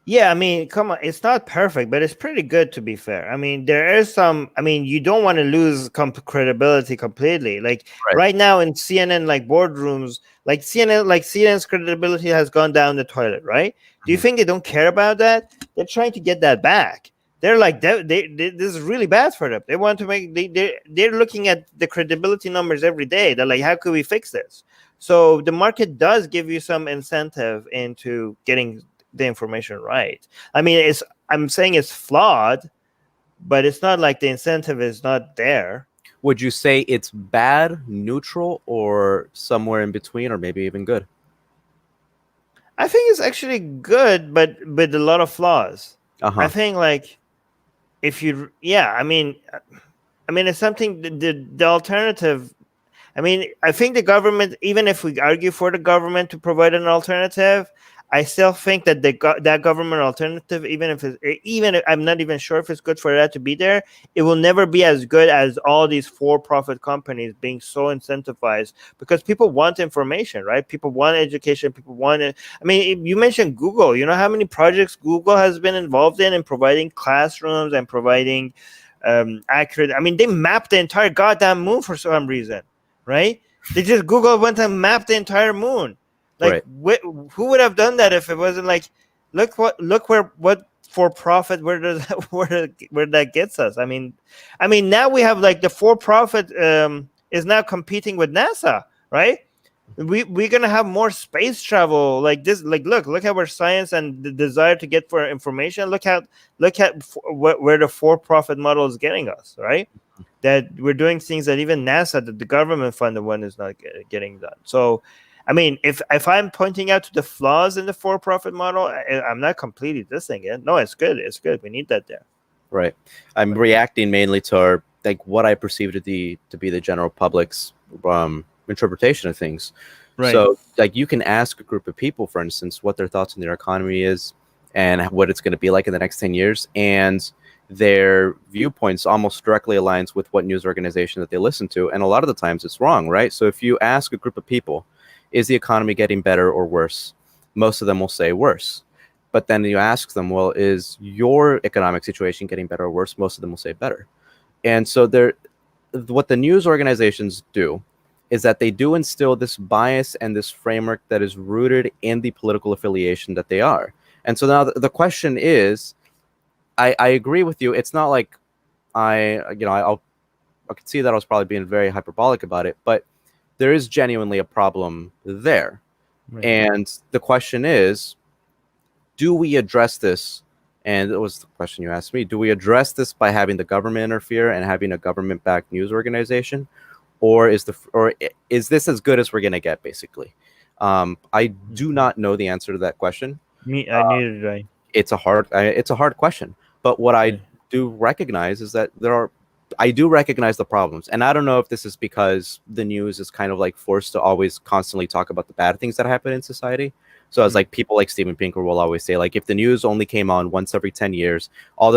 Yeah, I mean, come on, it's not perfect, but it's pretty good, to be fair. I mean, there is some. I mean, you don't want to lose credibility completely. Like right now in CNN, like boardrooms, like CNN's credibility has gone down the toilet. Right? Do you think they don't care about that? They're trying to get that back. They're like, this is really bad for them. They want to make. They're looking at the credibility numbers every day. They're like, how could we fix this? So the market does give you some incentive into getting the information right. I mean, I'm saying it's flawed, but it's not like the incentive is not there. Would you say it's bad, neutral, or somewhere in between, or maybe even good? I think it's actually good, but with a lot of flaws. I think like if you, I mean, it's something the alternative. I mean, I think the government, even if we argue for the government to provide an alternative, I still think that that government alternative, even if I'm not even sure if it's good for that to be there, it will never be as good as all these for-profit companies being so incentivized, because people want information, right? People want education. People want it. I mean, you mentioned Google. You know how many projects Google has been involved in providing classrooms and providing accurate. I mean, they mapped the entire goddamn moon for some reason, right? Google went and mapped the entire moon. Like, who would have done that if it wasn't like, look what for profit where that gets us? I mean, now we have like the for profit is now competing with NASA, right? We're gonna have more space travel like this. Like, look at where science and the desire to get for information. Look at where the for profit model is getting us, right? That we're doing things that even NASA, that the government funded one, is not getting done. So. I mean, if I'm pointing out to the flaws in the for-profit model, I'm not completely dissing it. No, it's good. It's good. We need that there. Right. I'm reacting mainly to what I perceive to be the general public's interpretation of things. Right. So like you can ask a group of people, for instance, what their thoughts on their economy is and what it's going to be like in the next 10 years. And their viewpoints almost directly aligns with what news organization that they listen to. And a lot of the times it's wrong, right? So if you ask a group of people, is the economy getting better or worse? Most of them will say worse. But then you ask them, well, is your economic situation getting better or worse? Most of them will say better. And so what the news organizations do is that they do instill this bias and this framework that is rooted in the political affiliation that they are. And so now the question is, I agree with you. It's not like I could see that I was probably being very hyperbolic about it, but there is genuinely a problem there. Right. And the question is, do we address this? And it was the question you asked me. Do we address this by having the government interfere and having a government-backed news organization? Or is this as good as we're going to get, basically? I do not know the answer to that question. Neither do I. It's a hard question. But what I do recognize is that I do recognize the problems. And I don't know if this is because the news is kind of like forced to always constantly talk about the bad things that happen in society. So as like people like Steven Pinker will always say, like, if the news only came on once every 10 years,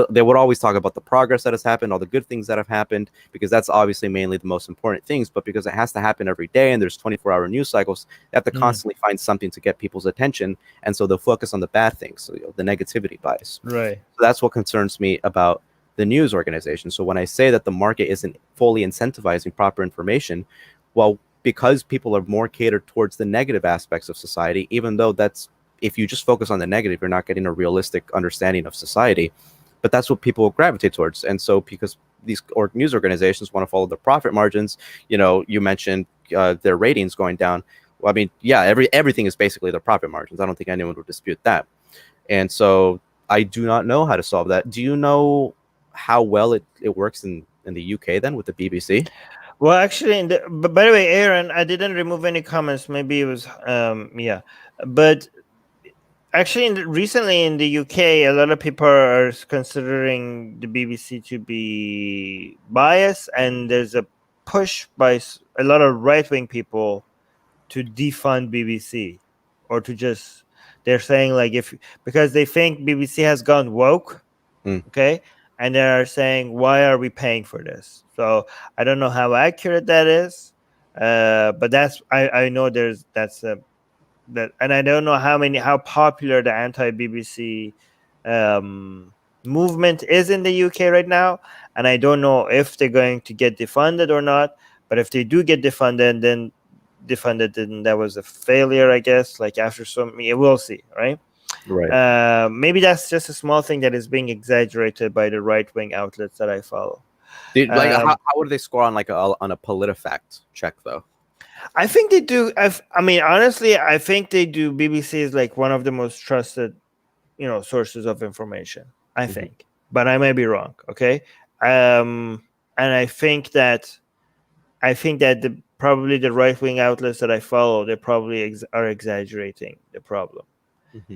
they would always talk about the progress that has happened, all the good things that have happened, because that's obviously mainly the most important things. But because it has to happen every day and there's 24-hour news cycles, they have to constantly find something to get people's attention. And so they'll focus on the bad things, so, the negativity bias. Right. So that's what concerns me about the news organization. So when I say that the market isn't fully incentivizing proper information, well, because people are more catered towards the negative aspects of society, even though if you just focus on the negative, you're not getting a realistic understanding of society. But that's what people gravitate towards. And so because these news organizations want to follow the profit margins, you mentioned their ratings going down. Well, I mean, yeah, everything is basically the profit margins. I don't think anyone would dispute that. And so I do not know how to solve that. Do you know how well it works in the UK then with the BBC? Well, actually, but by the way, Aaron, I didn't remove any comments. Maybe it was, but actually, recently in the UK, a lot of people are considering the BBC to be biased, and there's a push by a lot of right-wing people to defund BBC, or to just, they're saying like, because they think BBC has gone woke, okay, and they are saying, why are we paying for this? So I don't know how accurate that is, but I know that, and I don't know how popular the anti-BBC movement is in the UK right now, and I don't know if they're going to get defunded or not. But if they do get defunded, then that was a failure, I guess. Like after we'll see, right? Right. Maybe that's just a small thing that is being exaggerated by the right-wing outlets that I follow. Dude, like, how would they score on like on a PolitiFact check though? I think they do. I mean, honestly, I think they do. BBC is like one of the most trusted, sources of information. I think, but I may be wrong. Okay, and I think that probably the right-wing outlets that I follow, they probably are exaggerating the problem.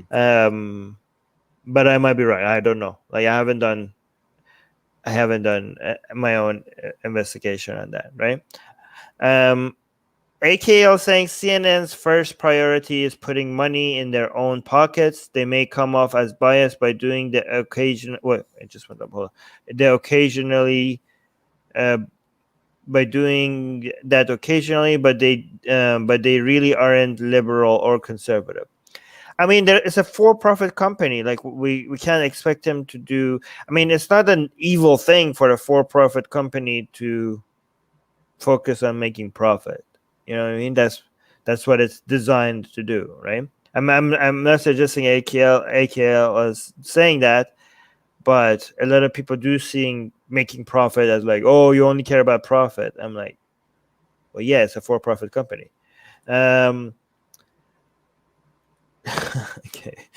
But I might be right. I don't know. Like I haven't done my own investigation on that. Right. AKL saying CNN's first priority is putting money in their own pockets. They may come off as biased by doing the occasional. Wait, I just went up. Hold on. By doing that occasionally, but they really aren't liberal or conservative. I mean, it's a for-profit company. Like we can't expect them to do. I mean, it's not an evil thing for a for-profit company to focus on making profit. You know what I mean? That's what it's designed to do, right? I'm not suggesting AKL is saying that, but a lot of people do seeing making profit as like, oh, you only care about profit. I'm like, well, yeah, it's a for-profit company. Okay.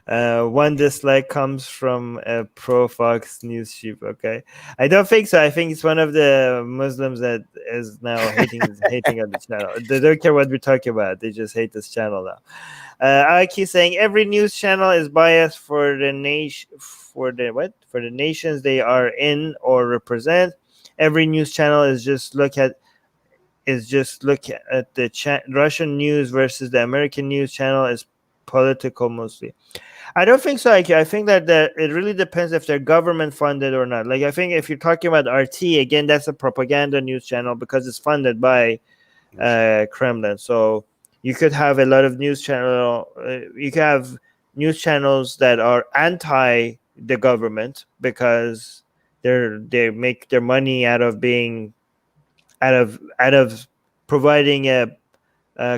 One dislike comes from a pro Fox News sheep. Okay, I don't think so. I think it's one of the Muslims that is now hating on the channel. They don't care what we're talking about. They just hate this channel now. I keep saying every news channel is biased for the nation, for the nations they are in or represent. Every news channel is just look at the Russian news versus the American news channel is political mostly. I don't think so. I think that it really depends if they're government funded or not. Like I think if you're talking about RT, again, that's a propaganda news channel because it's funded by Kremlin. So you could have a lot of news channel. You could have news channels that are anti the government because they make their money out of being out of providing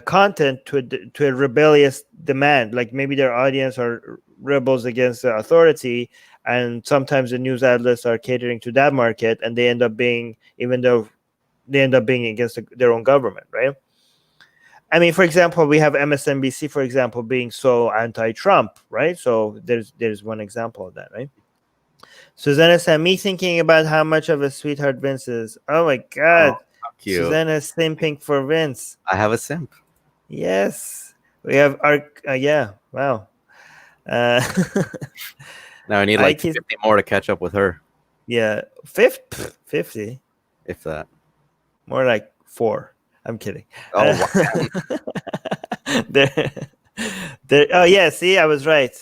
content to a rebellious demand. Like maybe their audience are rebels against the authority, and sometimes the news outlets are catering to that market, and they end up being against their own government, right? I mean, for example, we have MSNBC, for example, being so anti-Trump, right? So there's one example of that, right? Susanna said, me thinking about how much of a sweetheart Vince is. Oh my God. Susanna's simping for Vince. I have a simp. Yes. We have our, yeah. Wow. Now I need like 50 more to catch up with her. Yeah. 50? If that. More like 4. I'm kidding. Oh, wow. Oh yeah, see, I was right.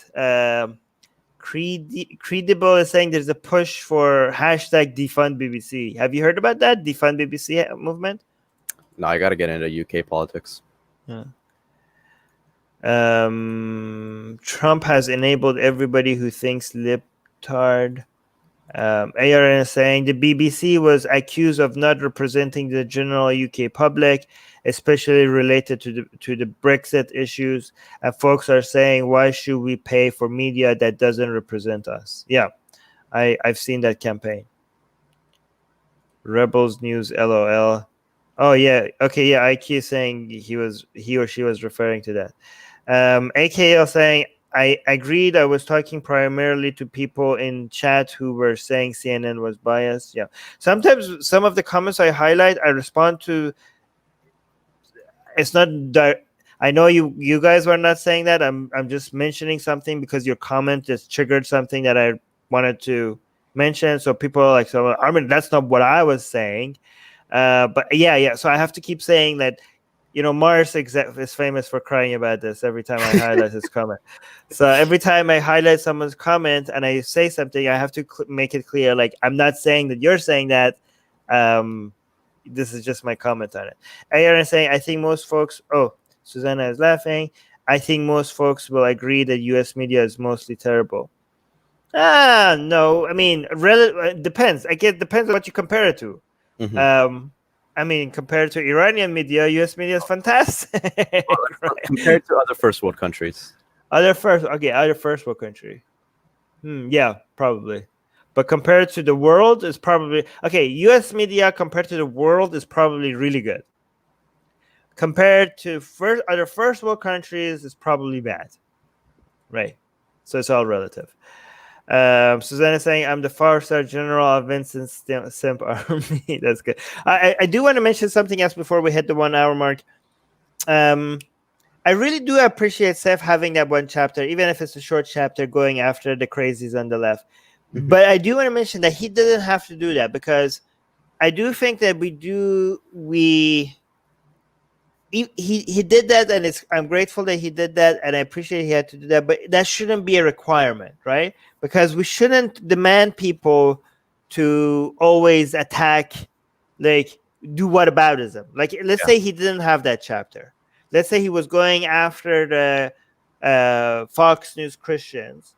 Credible is saying there's a push for hashtag defund BBC. Have you heard about that defund BBC movement? No, I got to get into UK politics. Yeah. Trump has enabled everybody who thinks libtard. ARN is saying the BBC was accused of not representing the general UK public, especially related to the Brexit issues. And folks are saying, why should we pay for media that doesn't represent us? Yeah, I've seen that campaign. Rebels News, LOL. Oh yeah, okay, yeah. IQ is saying he or she was referring to that. AKL saying, I agreed. I was talking primarily to people in chat who were saying CNN was biased. Yeah. Sometimes some of the comments I highlight, I respond to. It's not. I know you guys were not saying that. I'm just mentioning something because your comment just triggered something that I wanted to mention. So people are like, so Armin, that's not what I was saying. But yeah. So I have to keep saying that. Mars is famous for crying about this every time I highlight his comment. So every time I highlight someone's comment and I say something, I have to make it clear, like, I'm not saying that you're saying that. This is just my comment on it. Aaron is saying, I think most folks... Oh, Susanna is laughing. I think most folks will agree that U.S. media is mostly terrible. No. I mean, it depends. It depends on what you compare it to. Mm-hmm. I mean, compared to Iranian media, U.S. media is fantastic. Compared to other first world countries. Other first world country. Yeah, probably. But compared to the world, is probably... Okay, U.S. media compared to the world is probably really good. Compared to other first world countries, is probably bad. Right. So it's all relative. Susanna saying, I'm the five-star general of Vincent Simp Army. That's good. I do want to mention something else before we hit the 1 hour mark. I really do appreciate Seth having that one chapter, even if it's a short chapter, going after the crazies on the left. Mm-hmm. But I do want to mention that he didn't have to do that, because I do think that he did that, and I'm grateful that he did that, and I appreciate he had to do that, but that shouldn't be a requirement, right? Because we shouldn't demand people to always attack, like, do whataboutism. Like, let's say he didn't have that chapter. Let's say he was going after the Fox News Christians,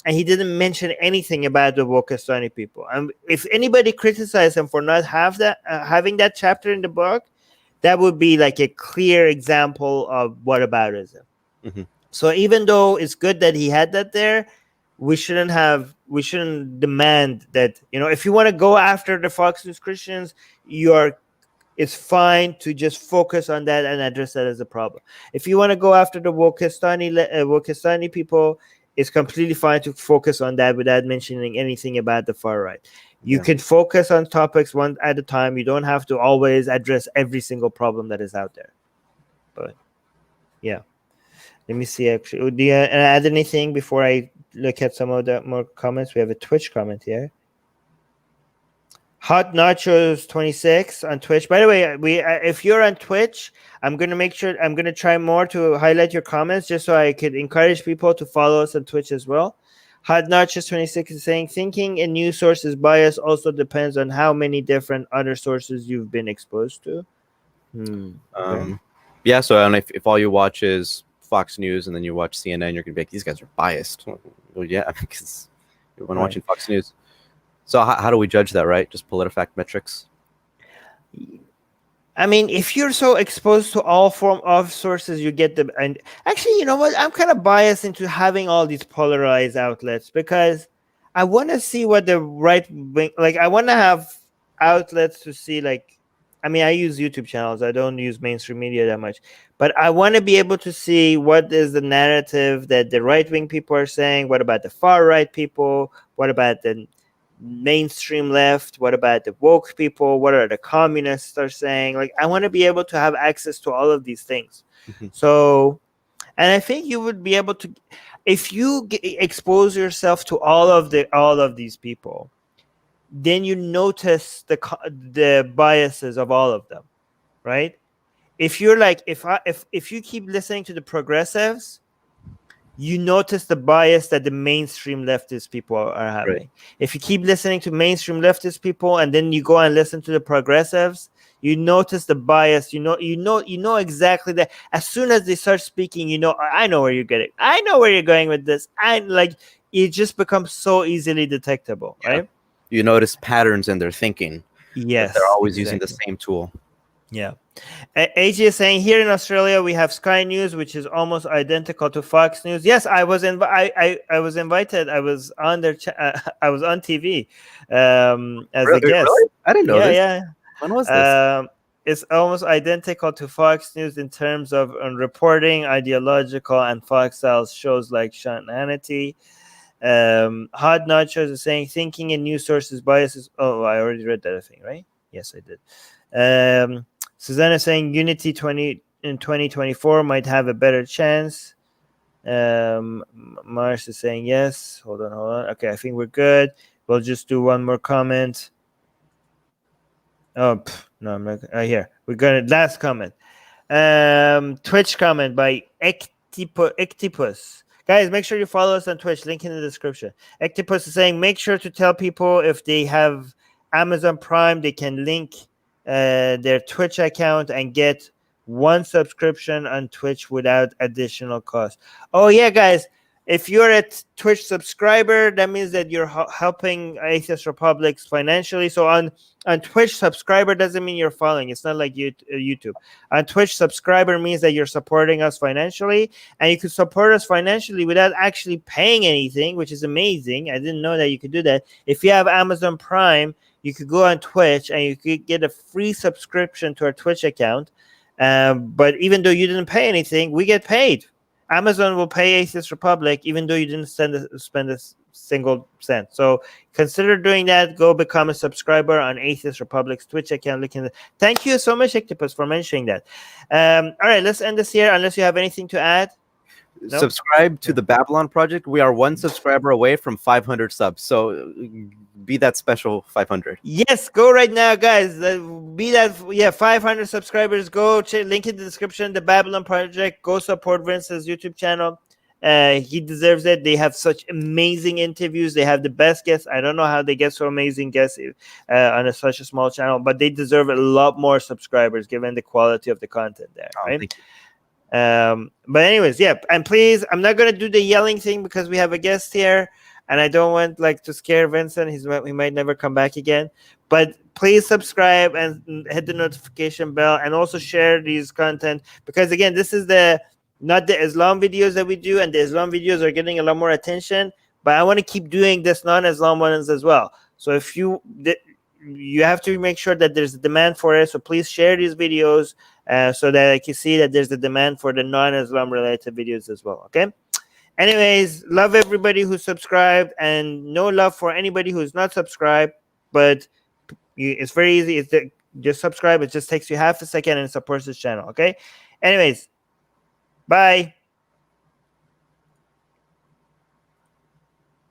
and he didn't mention anything about the Wokistani people. If anybody criticized him for not having that chapter in the book, that would be like a clear example of whataboutism. Mm-hmm. So even though it's good that he had that there, we shouldn't demand that, if you want to go after the Fox News Christians, it's fine to just focus on that and address that as a problem. If you want to go after the Wokistani people, it's completely fine to focus on that without mentioning anything about the far right. You can focus on topics one at a time. You don't have to always address every single problem that is out there. But yeah, let me see. Actually, do you add anything before I look at some of the more comments? We have a Twitch comment here. Hot Nachos 26 on Twitch. By the way, if you're on Twitch, I'm gonna try more to highlight your comments, just so I could encourage people to follow us on Twitch as well. Hot Nachos 26 is saying, thinking a news source is biased also depends on how many different other sources you've been exposed to. Yeah, so if all you watch is Fox News and then you watch CNN, you're gonna be like, these guys are biased. Well, yeah, because when watching Fox News. So how do we judge that, right? Just PolitiFact metrics? I mean, if you're so exposed to all form of sources, you get them. And actually, you know what? I'm kind of biased into having all these polarized outlets, because I want to see what the right wing, like, I want to have outlets to see, like, I mean, I use YouTube channels. I don't use mainstream media that much, but I want to be able to see what is the narrative that the right wing people are saying. What about the far right people? What about the mainstream left? What about the woke people? What are the communists are saying? Like, I want to be able to have access to all of these things. So, and I think you would be able to, if you expose yourself to all of these people, then you notice the biases of all of them, right? if you're like, if you keep listening to the progressives, you notice the bias that the mainstream leftist people are having. Right. If you keep listening to mainstream leftist people and then you go and listen to the progressives, you notice the bias. You know exactly that. As soon as they start speaking, I know where you're getting. I know where you're going with this. It just becomes so easily detectable, right? You notice patterns in their thinking. Yes, they're always using the same tool. Yeah. AJ is saying, here in Australia we have Sky News, which is almost identical to Fox News. Yes, I was I was invited. I was on their I was on TV as a guest. Really? I didn't know this. Yeah. When was this? It's almost identical to Fox News in terms of reporting, ideological, and Fox style shows like Sean Hannity. Hot Nachos is saying, thinking in news sources biases. Oh, I already read that thing, right? Yes, I did. Susanna saying Unity 2024 might have a better chance. Mars is saying yes. Hold on. Okay, I think we're good. We'll just do one more comment. Oh, no, I'm not. Here. We're going to last comment. Twitch comment by Ectipus. Guys, make sure you follow us on Twitch. Link in the description. Ectipus is saying, make sure to tell people if they have Amazon Prime, they can link their Twitch account and get 1 subscription on Twitch without additional cost. Oh yeah, guys, if you're a Twitch subscriber, that means that you're helping Atheist Republics financially. So on Twitch, subscriber doesn't mean you're following. It's not like YouTube. On Twitch, subscriber means that you're supporting us financially, and you can support us financially without actually paying anything, which is amazing. I didn't know that you could do that. If you have Amazon Prime, you could go on Twitch and you could get a free subscription to our Twitch account. But even though you didn't pay anything, we get paid. Amazon will pay Atheist Republic even though you didn't spend a single cent. So consider doing that. Go become a subscriber on Atheist Republic's Twitch account. Thank you so much, Ectopus, for mentioning that. All right, let's end this here unless you have anything to add. Nope. Subscribe to the Babylon Project. We are 1 subscriber away from 500 subs. So be that special 500. Yes, go right now, guys. Be that 500 subscribers. Go link in the description. The Babylon Project. Go support Vince's YouTube channel. He deserves it. They have such amazing interviews. They have the best guests. I don't know how they get so amazing guests on such a small channel, but they deserve a lot more subscribers given the quality of the content there. Right? Thank you. But anyways, and please, I'm not gonna do the yelling thing because we have a guest here and I don't want to scare Vincent. He might never come back again, but please subscribe and hit the notification bell and also share these content, because again, this is not the Islam videos that we do, and the Islam videos are getting a lot more attention, but I want to keep doing this non-Islam ones as well. So if you have to make sure that there's a demand for it. So please share these videos so that I can see that there's a demand for the non-Islam related videos as well. Okay. Anyways, love everybody who subscribed, and no love for anybody who's not subscribed. But it's very easy. Just subscribe. It just takes you half a second and it supports this channel. Okay. Anyways, bye.